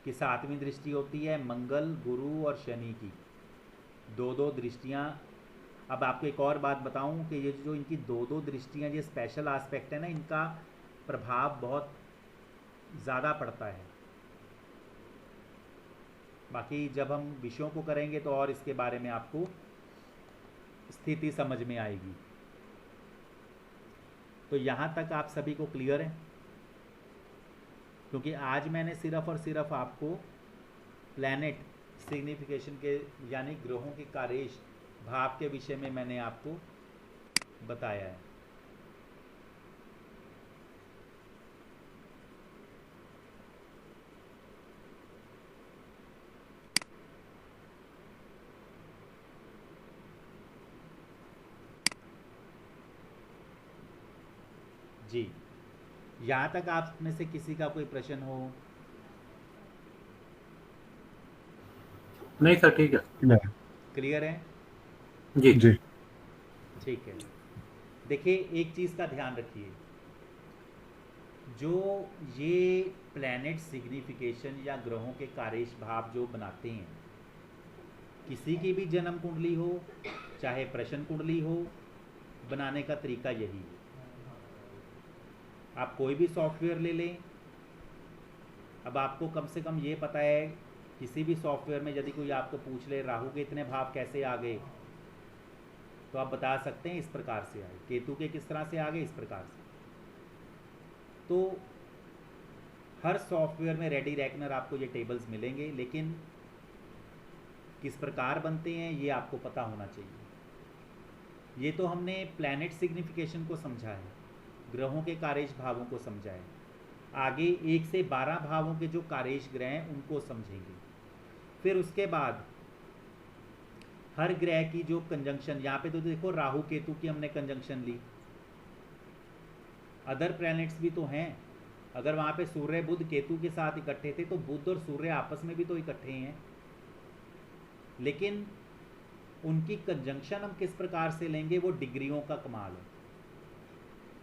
की 7वीं दृष्टि होती है, मंगल गुरु और शनि की 2-2 दृष्टियाँ। अब आपको एक और बात बताऊं कि ये जो इनकी 2-2 दृष्टियाँ, ये स्पेशल आस्पेक्ट है ना, इनका प्रभाव बहुत ज़्यादा पड़ता है। बाकी जब हम विषयों को करेंगे तो और इसके बारे में आपको स्थिति समझ में आएगी। तो यहाँ तक आप सभी को क्लियर है, क्योंकि आज मैंने सिर्फ और सिर्फ आपको प्लैनेट सिग्निफिकेशन के यानी ग्रहों के कार्येश भाव के विषय में मैंने आपको बताया है। जी, यहाँ तक आप में से किसी का कोई प्रश्न हो? नहीं सर, ठीक है, क्लियर है? जी जी ठीक है। देखिए एक चीज़ का ध्यान रखिए, जो ये प्लैनेट सिग्निफिकेशन या ग्रहों के कार्येश भाव जो बनाते हैं, किसी की भी जन्म कुंडली हो चाहे प्रश्न कुंडली हो, बनाने का तरीका यही है। आप कोई भी सॉफ्टवेयर ले लें, अब आपको कम से कम ये पता है, किसी भी सॉफ्टवेयर में यदि कोई आपको पूछ ले राहु के इतने भाव कैसे आ गए, तो आप बता सकते हैं इस प्रकार से आए, केतु के किस तरह से आ गए, इस प्रकार से। तो हर सॉफ्टवेयर में रेडी रेकनर आपको ये टेबल्स मिलेंगे, लेकिन किस प्रकार बनते हैं ये आपको पता होना चाहिए। ये तो हमने प्लैनेट सिग्निफिकेशन को समझा है, ग्रहों के कार्येश भावों को समझा है। आगे 1 से 12 भावों के जो कार्येश ग्रह हैं उनको समझेंगे। फिर उसके बाद हर ग्रह की जो कंजंक्शन, यहाँ पे तो देखो राहु केतु की हमने कंजंक्शन ली, अदर प्लैनेट्स भी तो हैं। अगर वहाँ पे सूर्य बुध केतु के साथ इकट्ठे थे तो बुध और सूर्य आपस में भी तो इकट्ठे हैं, लेकिन उनकी कंजंक्शन हम किस प्रकार से लेंगे वो डिग्रियों का कमाल है।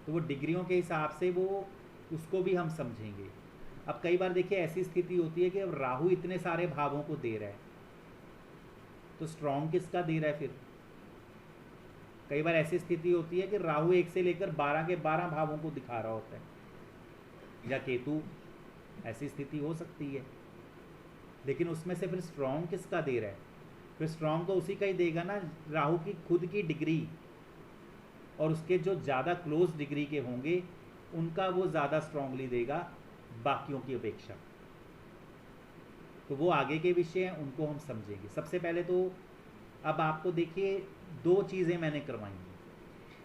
तो वो डिग्रियों के हिसाब से वो उसको भी हम समझेंगे। अब कई बार देखिए ऐसी स्थिति होती है कि अब राहु इतने सारे भावों को दे रहा है, तो स्ट्रॉन्ग किसका दे रहा है फिर? कई बार ऐसी स्थिति होती है कि राहु 1 से लेकर 12 के 12 भावों को दिखा रहा होता है, या केतु, ऐसी स्थिति हो सकती है। लेकिन उसमें से फिर स्ट्रॉन्ग किसका दे रहा है? फिर स्ट्रॉन्ग तो उसी का ही देगा ना, राहु की खुद की डिग्री और उसके जो ज़्यादा क्लोज डिग्री के होंगे उनका वो ज़्यादा स्ट्रांगली देगा बाकियों की अपेक्षा। तो वो आगे के विषय हैं, उनको हम समझेंगे। सबसे पहले तो अब आपको देखिए 2 चीज़ें मैंने करवाई हैं।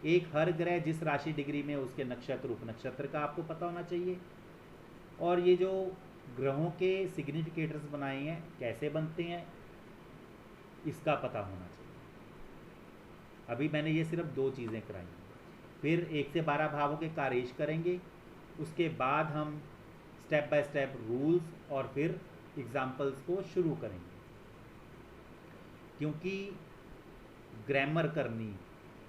एक, हर ग्रह जिस राशि डिग्री में उसके नक्षत्र उपनक्षत्र का आपको पता होना चाहिए, और ये जो ग्रहों के सिग्निफिकेटर्स बनाए हैं कैसे बनते हैं इसका पता होना चाहिए। अभी मैंने ये सिर्फ 2 चीज़ें कराई हैं। फिर 1 से 12 भावों के कार्येश करेंगे, उसके बाद हम स्टेप बाय स्टेप रूल्स और फिर एग्जाम्पल्स को शुरू करेंगे। क्योंकि ग्रामर करनी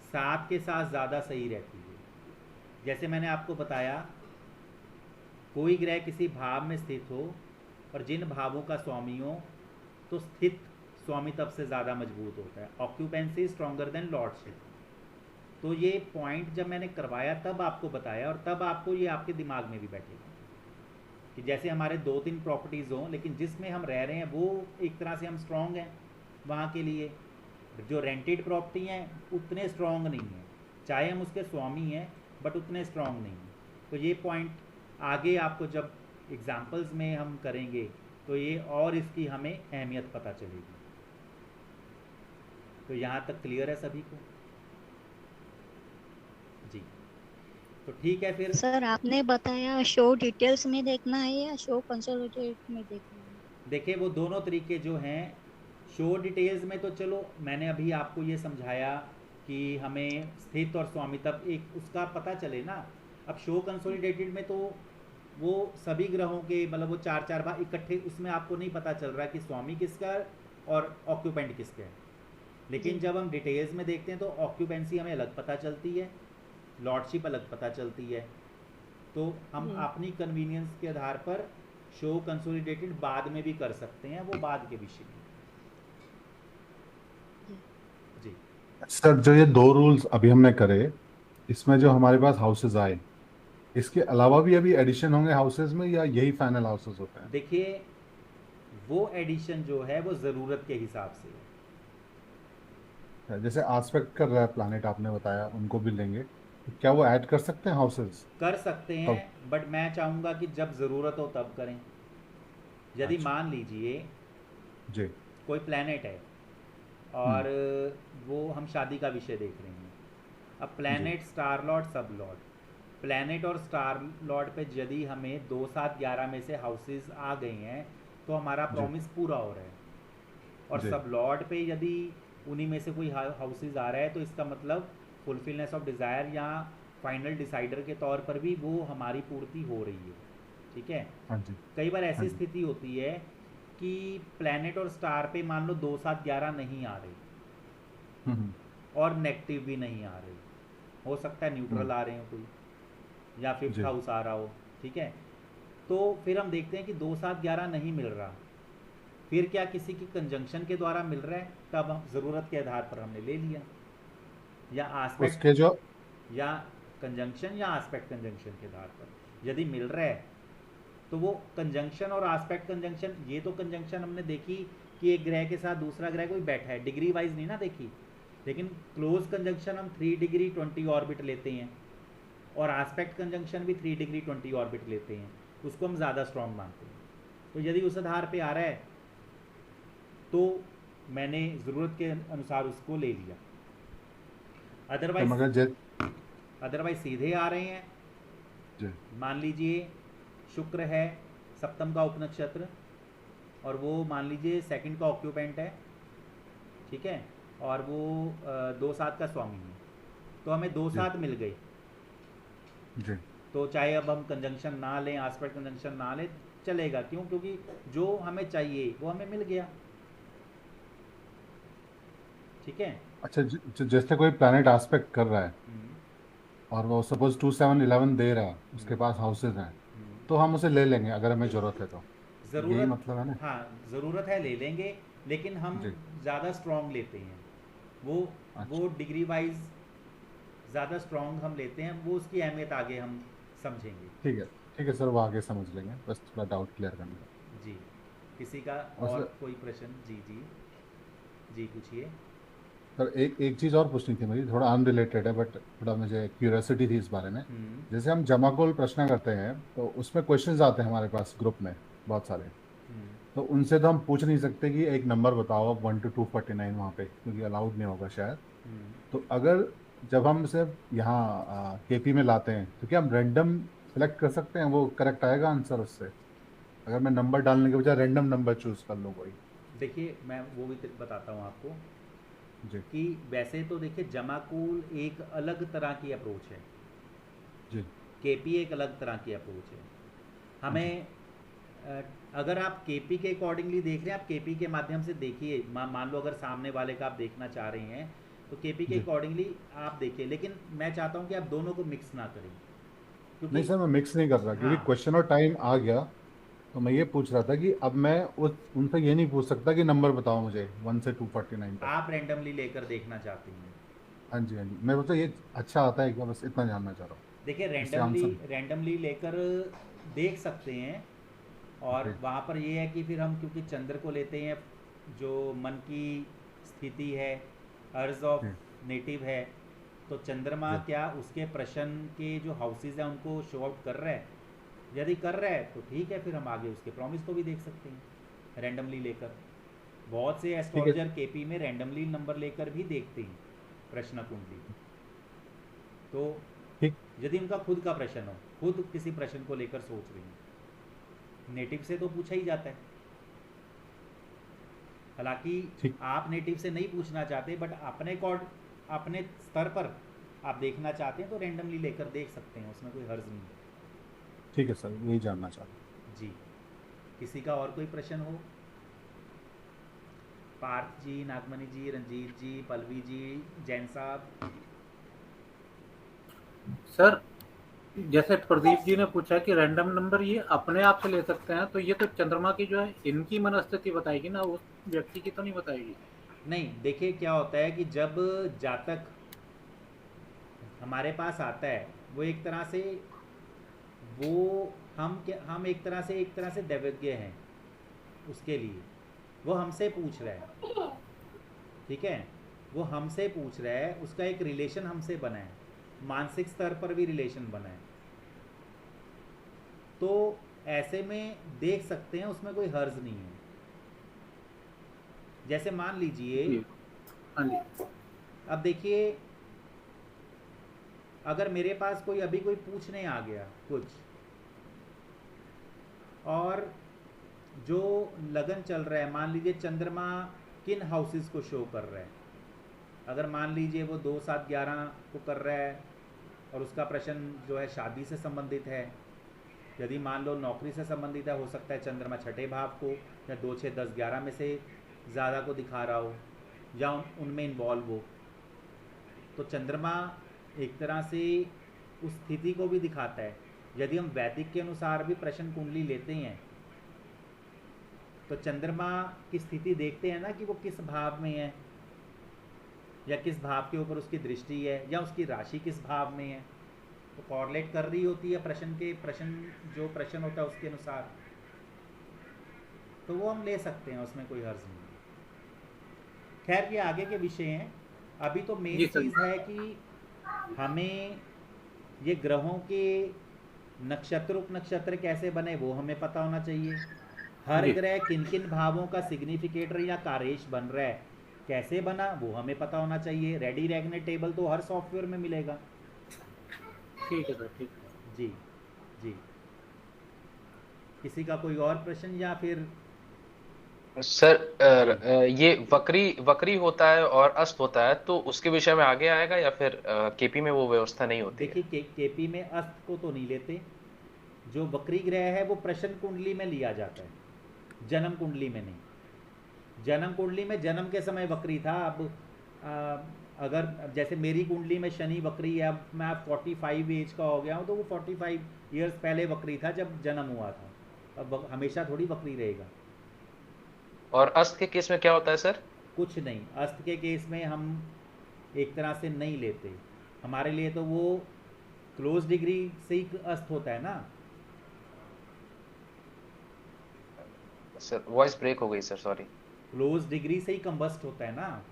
साथ के साथ ज़्यादा सही रहती है। जैसे मैंने आपको बताया, कोई ग्रह किसी भाव में स्थित हो और जिन भावों का स्वामी हो तो स्थित स्वामित्व से ज़्यादा मजबूत होता है। Occupancy stronger than lordship. तो ये पॉइंट जब मैंने करवाया तब आपको बताया, और तब आपको ये आपके दिमाग में भी बैठेगा कि जैसे हमारे 2-3 प्रॉपर्टीज़ हों, लेकिन जिसमें हम रह रहे हैं वो एक तरह से हम स्ट्रॉन्ग हैं वहाँ के लिए। जो रेंटेड प्रॉपर्टी हैं उतने स्ट्रॉन्ग नहीं हैं, चाहे हम उसके स्वामी हैं बट उतने स्ट्रॉन्ग नहीं हैं। तो ये पॉइंट आगे आपको जब एग्जाम्पल्स में हम करेंगे तो ये और इसकी हमें अहमियत पता चलेगी। तो यहाँ तक क्लियर है सभी को? जी, तो ठीक है फिर। सर आपने बताया शो डिटेल्स में देखना है या शो कंसोलिडेट में देखना है? देखिए वो दोनों तरीके जो हैं, शो डिटेल्स में तो चलो मैंने अभी आपको ये समझाया कि हमें स्थित और स्वामित्व एक उसका पता चले ना। अब शो कंसोलिडेटेड में तो वो सभी ग्रहों के मतलब वो 4-4 भाग इकट्ठे, उसमें आपको नहीं पता चल रहा कि स्वामी किसका और ऑक्यूपेंट किसका है। लेकिन जब हम डिटेल्स में देखते हैं तो ऑक्यूपेंसी हमें अलग पता चलती है, लॉर्डशिप अलग पता चलती है। तो हम अपनी कन्वीनियंस के आधार पर शो कंसोलिडेटेड बाद में भी कर सकते हैं, वो बाद के विषय में। जी सर, जो ये 2 रूल्स अभी हमने करे, इसमें जो हमारे पास हाउसेज आए, इसके अलावा भी अभी एडिशन होंगे हाउसेज में या यही फाइनल हाउसेज होते हैं? देखिए वो एडिशन जो है वो ज़रूरत के हिसाब से है। जैसे आस्पेक्ट कर रहा है प्लैनेट आपने बताया, उनको भी लेंगे, तो क्या वो ऐड कर सकते हैं हाउसेज? कर सकते हैं, बट मैं चाहूँगा कि जब ज़रूरत हो तब करें। यदि अच्छा। मान लीजिए जी। कोई प्लैनेट है और वो हम शादी का विषय देख रहे हैं। अब प्लैनेट, स्टार लॉर्ड, सब लॉर्ड, प्लैनेट और स्टार लॉर्ड पे यदि हमें 2, 7, 11 में से हाउसेस आ गए हैं तो हमारा प्रॉमिस पूरा हो रहा है। और सब लॉर्ड पे यदि उन्हीं में से कोई हाउसेस आ रहा है तो इसका मतलब फुलफिलनेस ऑफ डिज़ायर या फाइनल डिसाइडर के तौर पर भी वो हमारी पूर्ति हो रही है। ठीक है। हाँ जी। कई बार ऐसी स्थिति होती है कि प्लैनेट और स्टार पे मान लो 2, 7, 11 नहीं आ रहे और नेगेटिव भी नहीं आ रहे, हो सकता है न्यूट्रल आ रहे हो कोई, या 5th हाउस आ रहा हो। ठीक है। तो फिर हम देखते हैं कि 2, 7, 11 नहीं मिल रहा, फिर क्या किसी की कंजंक्शन के द्वारा मिल रहा है, तब हम ज़रूरत के आधार पर हमने ले लिया, या आस्पेक्ट उसके जो या कंजंक्शन या आस्पेक्ट कंजंक्शन के आधार पर यदि मिल रहा है तो वो कंजंक्शन और आस्पेक्ट कंजंक्शन, ये तो कंजंक्शन हमने देखी कि एक ग्रह के साथ दूसरा ग्रह कोई बैठा है, डिग्री वाइज नहीं ना देखी। लेकिन क्लोज कंजंक्शन हम 3 डिग्री 20 ऑर्बिट लेते हैं और आस्पेक्ट कंजंक्शन भी 3 डिग्री 20 ऑर्बिट लेते हैं। उसको हम ज़्यादा स्ट्रॉन्ग मानते हैं। तो यदि उस आधार पे आ रहा है तो मैंने ज़रूरत के अनुसार उसको ले लिया। तो अदरवाइज मगर सीधे आ रहे हैं, जी मान लीजिए शुक्र है सप्तम का उपनक्षत्र और वो मान लीजिए सेकंड का ऑक्यूपेंट है, ठीक है, और वो 2-7 का स्वामी है, तो हमें 2-7 मिल गए। जी तो चाहे अब हम कंजंक्शन ना लें, आस्पेक्ट कंजंक्शन ना लें, चलेगा। क्यों? क्योंकि जो हमें चाहिए वो हमें मिल गया, ठीक है। अच्छा, जैसे कोई प्लैनेट एस्पेक्ट कर रहा है हम्म, और वो सपोज 2-7-11 दे रहा है, उसके हम्म, पास हाउसेज हैं, हम्म। तो हम उसे ले लेंगे अगर हमें जरूरत है तो, यही ज़रूरत, मतलब है ना? हाँ ज़रूरत है ले लेंगे, लेकिन हम जी ज़्यादा स्ट्रॉन्ग लेते हैं। वो अच्छा डिग्री वाइज ज़्यादा स्ट्रॉन्ग हम लेते हैं, वो उसकी अहमियत आगे हम समझेंगे। ठीक है, ठीक है सर, वो आगे समझ लेंगे, बस थोड़ा डाउट क्लियर करने का। जी, किसी का और और सर कोई प्रश्न? जी जी जी पूछिए। सर एक एक चीज़ और पूछनी थी मेरी, थोड़ा अनरिलेटेड है बट थोड़ा मुझे क्यूरियोसिटी थी इस बारे में। हम्म, जैसे हम जमाकोल प्रश्न करते हैं तो उसमें क्वेश्चंस आते हैं हमारे पास ग्रुप में बहुत सारे, हम्म, तो उनसे तो हम पूछ नहीं सकते कि एक नंबर बताओ 1 to 249 वहाँ पे, क्योंकि अलाउड नहीं होगा शायद। हम्म। तो अगर जब हम सिर्फ यहाँ केपी में लाते हैं तो क्या हम रैंडम सेलेक्ट कर सकते हैं, वो करेक्ट आएगा आंसर उससे, अगर मैं नंबर डालने के बजाय रैंडम नंबर चूज कर लूँ कोई? देखिए मैं वो भी बताता हूँ आपको जी कि वैसे तो देखिए जमाकूल एक अलग तरह की अप्रोच है, जी केपी एक अलग तरह की अप्रोच है। जी हमें अगर आप केपी के अकॉर्डिंगली देख रहे हैं, आप केपी के माध्यम से देखिए, मान लो अगर सामने वाले का आप देखना चाह रहे हैं तो केपी के जी अकॉर्डिंगली आप देखिए, लेकिन मैं चाहता हूं कि आप दोनों को मिक्स ना करें, नहीं क्योंकि सर, मैं मिक्स नहीं कर रहा, क्योंकि हाँ, क्वेश्चन और टाइम आ गया, तो मैं ये पूछ रहा था कि अब मैं उस उनसे ये नहीं पूछ सकता कि नंबर बताओ मुझे 1 से 249 तक। आप रैंडमली लेकर देखना चाहते हैं। हाँ जी हाँ जी, मैं बोलता ये अच्छा आता है क्या, बस इतना जानना चाह रहा हूँ, देखिए इससे रैंडमली आंसर। रैंडमली लेकर देख सकते हैं, और जी वहाँ पर ये है कि फिर हम क्योंकि चंद्र को लेते हैं जो मन की स्थिति है, अर्ज ऑफ जी नेटिव है, तो चंद्रमा जी क्या उसके प्रश्न के जो हाउसेज हैं उनको शो आउट कर रहा है? यदि कर रहा है तो ठीक है, फिर हम आगे उसके प्रॉमिस को भी देख सकते हैं रैंडमली लेकर। बहुत से ठीक है एस्ट्रोलॉजर केपी में रैंडमली नंबर लेकर भी देखते हैं प्रश्न कुंडली। तो ठीक यदि उनका खुद का प्रश्न हो, खुद किसी प्रश्न को लेकर सोच रहे हैं, नेटिव से तो पूछा ही जाता है। हालांकि ठीक आप नेटिव से नहीं पूछना चाहते, बट अपने स्तर पर आप देखना चाहते हैं तो रैंडमली लेकर देख सकते हैं, उसमें कोई हर्ज नहीं है। ठीक है सर, यही जानना चाह रहा जी, किसी का और कोई प्रश्न हो? पार्थ जी, नागमणि जी, रंजीत जी, पलवी जी, जैन साहब। सर जैसे प्रदीप जी ने पूछा कि रैंडम नंबर ये अपने आप से ले सकते हैं, तो ये तो चंद्रमा की जो है इनकी मनस्थिति बताएगी ना, उस व्यक्ति की तो नहीं बताएगी। नहीं, देखिए क्या होता है कि जब जातक हमारे पास आता है, वो एक तरह से वो हम एक तरह से दैवज्ञ हैं उसके लिए। वो हमसे पूछ रहा है, ठीक है, वो हमसे पूछ रहा है, उसका एक रिलेशन हमसे बना है, मानसिक स्तर पर भी रिलेशन बना है, तो ऐसे में देख सकते हैं, उसमें कोई हर्ज नहीं है। जैसे मान लीजिए, जी हाँ जी। अब देखिए, अगर मेरे पास कोई अभी कोई पूछने आ गया कुछ, और जो लगन चल रहा है, मान लीजिए चंद्रमा किन हाउसेस को शो कर रहा है, अगर मान लीजिए वो 2-7-11 को कर रहा है और उसका प्रश्न जो है शादी से संबंधित है, यदि मान लो नौकरी से संबंधित है, हो सकता है चंद्रमा छठे भाव को या 2-6-10-11 में से ज़्यादा को दिखा रहा हो या उनमें इन्वॉल्व हो, तो चंद्रमा एक तरह से उस स्थिति को भी दिखाता है। यदि हम वैदिक के अनुसार भी प्रश्न कुंडली लेते हैं तो चंद्रमा की स्थिति देखते हैं ना कि वो किस भाव में है, या किस भाव के ऊपर उसकी दृष्टि है, या उसकी राशि किस भाव में है, तो कॉर्लेट कर रही होती है जो प्रश्न होता है उसके अनुसार, तो वो हम ले सकते हैं, उसमें कोई हर्ज नहीं है। खैर ये आगे के विषय हैं, अभी तो मेन जी सर। चीज़ है कि हमें ये ग्रहों के नक्षत्र उपनक्षत्र कैसे बने वो हमें पता होना चाहिए। हर जी। ग्रह किन किन भावों का सिग्निफिकेटर या कारेश बन रहा है, कैसे बना वो हमें पता होना चाहिए। रेडी रेगनेट टेबल तो हर सॉफ्टवेयर में मिलेगा। ठीक है सर, ठीक है। जी जी। किसी का कोई और प्रश्न या फिर? सर जी ये वक्री वक्री होता है और अस्त होता है, तो उसके विषय में आगे आएगा या फिर केपी में वो व्यवस्था नहीं होती है? देखिए, केपी में अस्त को तो नहीं लेते। जो वक्री ग्रह है वो प्रश्न कुंडली में लिया जाता है, जन्म कुंडली में नहीं। जन्म कुंडली में जन्म के समय वक्री था। अब अगर जैसे मेरी कुंडली में शनि वक्री है, अब मैं 45 एज का हो गया हूँ, तो वो 45 ईयर्स पहले वक्री था जब जन्म हुआ था। अब हमेशा थोड़ी वक्री रहेगा। और अस्त के केस में क्या होता है सर? कुछ नहीं, अस्त के केस में हम एक तरह से नहीं लेते। हमारे लिए तो वो क्लोज डिग्री से ही अस्त होता है ना। सर वॉइस ब्रेक हो गई सर, सॉरी। क्लोज डिग्री से ही कंबस्ट होता है ना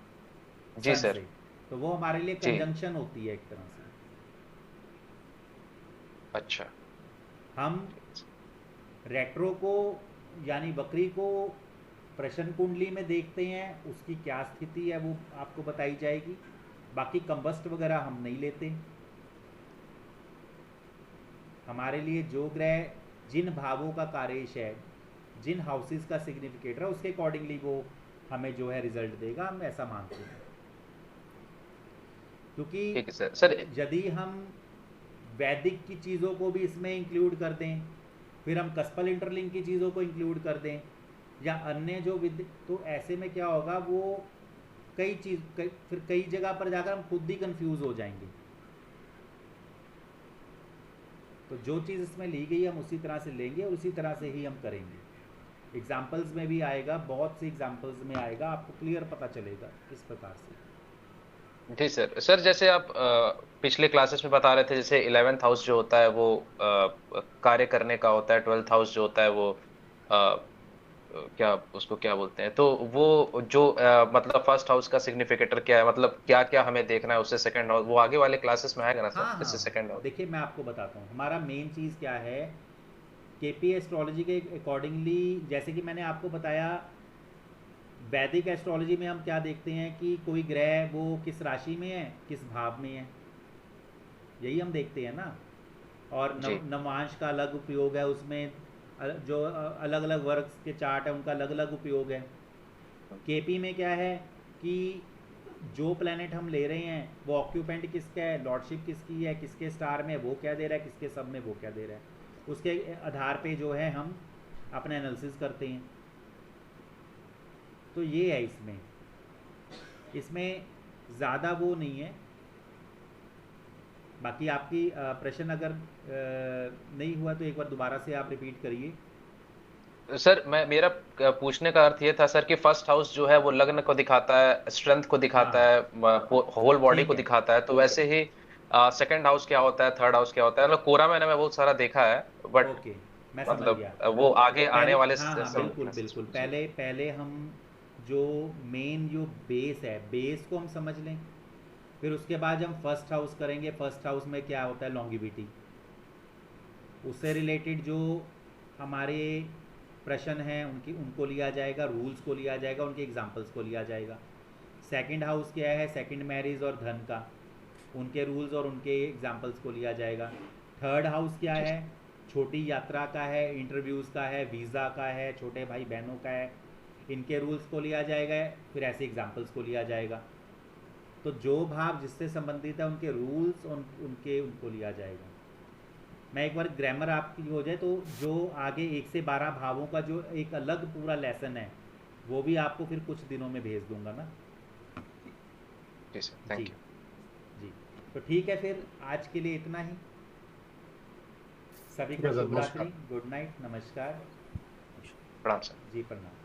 जी सन सर। से, तो वो हमारे लिए जी। कंजंक्शन होती है एक तरह से। अच्छा। हम रेट्रो को यानी वक्री को प्रश्न कुंडली में देखते हैं, उसकी क्या स्थिति है वो आपको बताई जाएगी। बाकी कंबस्ट वगैरह हम नहीं लेते। हमारे लिए जो ग्रह जिन भावों का कार्येश है, जिन हाउसेस का सिग्निफिकेटर है, उसके अकॉर्डिंगली वो हमें जो है रिजल्ट देगा, हम ऐसा मानते हैं। क्योंकि ठीक है सर। सर यदि हम वैदिक की चीज़ों को भी इसमें इंक्लूड कर दें, फिर हम कस्पल इंटरलिंक की चीज़ों को इंक्लूड कर दें, या अन्य जो तो ऐसे में क्या होगा, वो फिर कई जगह पर जाकर हम खुद ही कंफ्यूज हो जाएंगे। तो जो चीज़ इसमें ली गई हम उसी तरह से लेंगे और उसी तरह से ही हम करेंगे। एग्जाम्पल्स में भी आएगा, बहुत सी एग्जाम्पल्स में आएगा, आपको क्लियर पता चलेगा किस प्रकार से। जी सर। सर जैसे आप पिछले क्लासेस में बता रहे थे, जैसे 11th हाउस जो होता है वो कार्य करने का होता है, 12th हाउस जो होता है वो क्या उसको क्या बोलते हैं, तो वो जो मतलब फर्स्ट हाउस का सिग्निफिकेटर क्या है, मतलब क्या क्या हमें देखना है उससे सेकंड हाउस, वो आगे वाले क्लासेस में आएगा ना हाँ सर, जैसे हाँ, सेकंड हाउस? देखिए मैं आपको बताता हूँ हमारा मेन चीज़ क्या है। केपी एस्ट्रोलॉजी के अकॉर्डिंगली, जैसे कि मैंने आपको बताया, वैदिक एस्ट्रोलॉजी में हम क्या देखते हैं कि कोई ग्रह वो किस राशि में है, किस भाव में है, यही हम देखते हैं ना। और जी। नवांश का अलग उपयोग है उसमें, जो अलग अलग वर्ग के चार्ट है उनका अलग अलग उपयोग है। केपी में क्या है कि जो प्लेनेट हम ले रहे हैं वो ऑक्यूपेंट किसका है, लॉर्डशिप किसकी है, किसके स्टार में वो क्या दे रहा है, किसके सब में वो क्या दे रहा है, उसके आधार पे जो है हम अपना एनालिसिस करते हैं। तो ये है इसमें ज़्यादा वो नहीं है। बाकी आपकी प्रश्न अगर नहीं हुआ तो एक बार दोबारा से आप रिपीट करिए। सर मेरा पूछने का अर्थ ये था सर कि फर्स्ट हाउस जो है वो लग्न को दिखाता है, स्ट्रेंथ को दिखाता हाँ, है, होल बॉडी ठीक को है। दिखाता है, तो वैसे ही सेकंड हाउस क्या होता है, थर्ड हाउस क्या होता है, मतलब कोरा मैंने बहुत सारा देखा है, बट ओके, मैं समझ मतलब गया। वो आगे आने पहले वाले हाँ हाँ, बिल्कुल बिल्कुल, जी। पहले हम जो मेन जो बेस है, बेस को हम समझ लें, फिर उसके बाद हम फर्स्ट हाउस करेंगे। फर्स्ट हाउस में क्या होता है, लॉन्गिविटी, उससे रिलेटेड जो हमारे प्रश्न हैं उनको लिया जाएगा, रूल्स को लिया जाएगा, उनके एग्जांपल्स को लिया जाएगा। सेकंड हाउस क्या है, सेकंड मैरिज और धन का, उनके रूल्स और उनके एग्जांपल्स को लिया जाएगा। थर्ड हाउस क्या है, छोटी यात्रा का है, इंटरव्यूज़ का है, वीज़ा का है, छोटे भाई बहनों का है, इनके रूल्स को लिया जाएगा, फिर ऐसे एग्जांपल्स को लिया जाएगा। तो जो भाव जिससे संबंधित है उनके रूल्स उनको लिया जाएगा। मैं एक बार ग्रामर आपकी हो जाए तो जो आगे 1 से 12 भावों का जो एक अलग पूरा लेसन है वो भी आपको फिर कुछ दिनों में भेज दूंगा ना। जी सर, थैंक यू। जी, तो ठीक है, फिर आज के लिए इतना ही। सभी ठीक को है सर, शुभ रात्रि, नमस्कार। गुड नाइट, नमस्कार प्रणाम सर। जी, प्रणाम।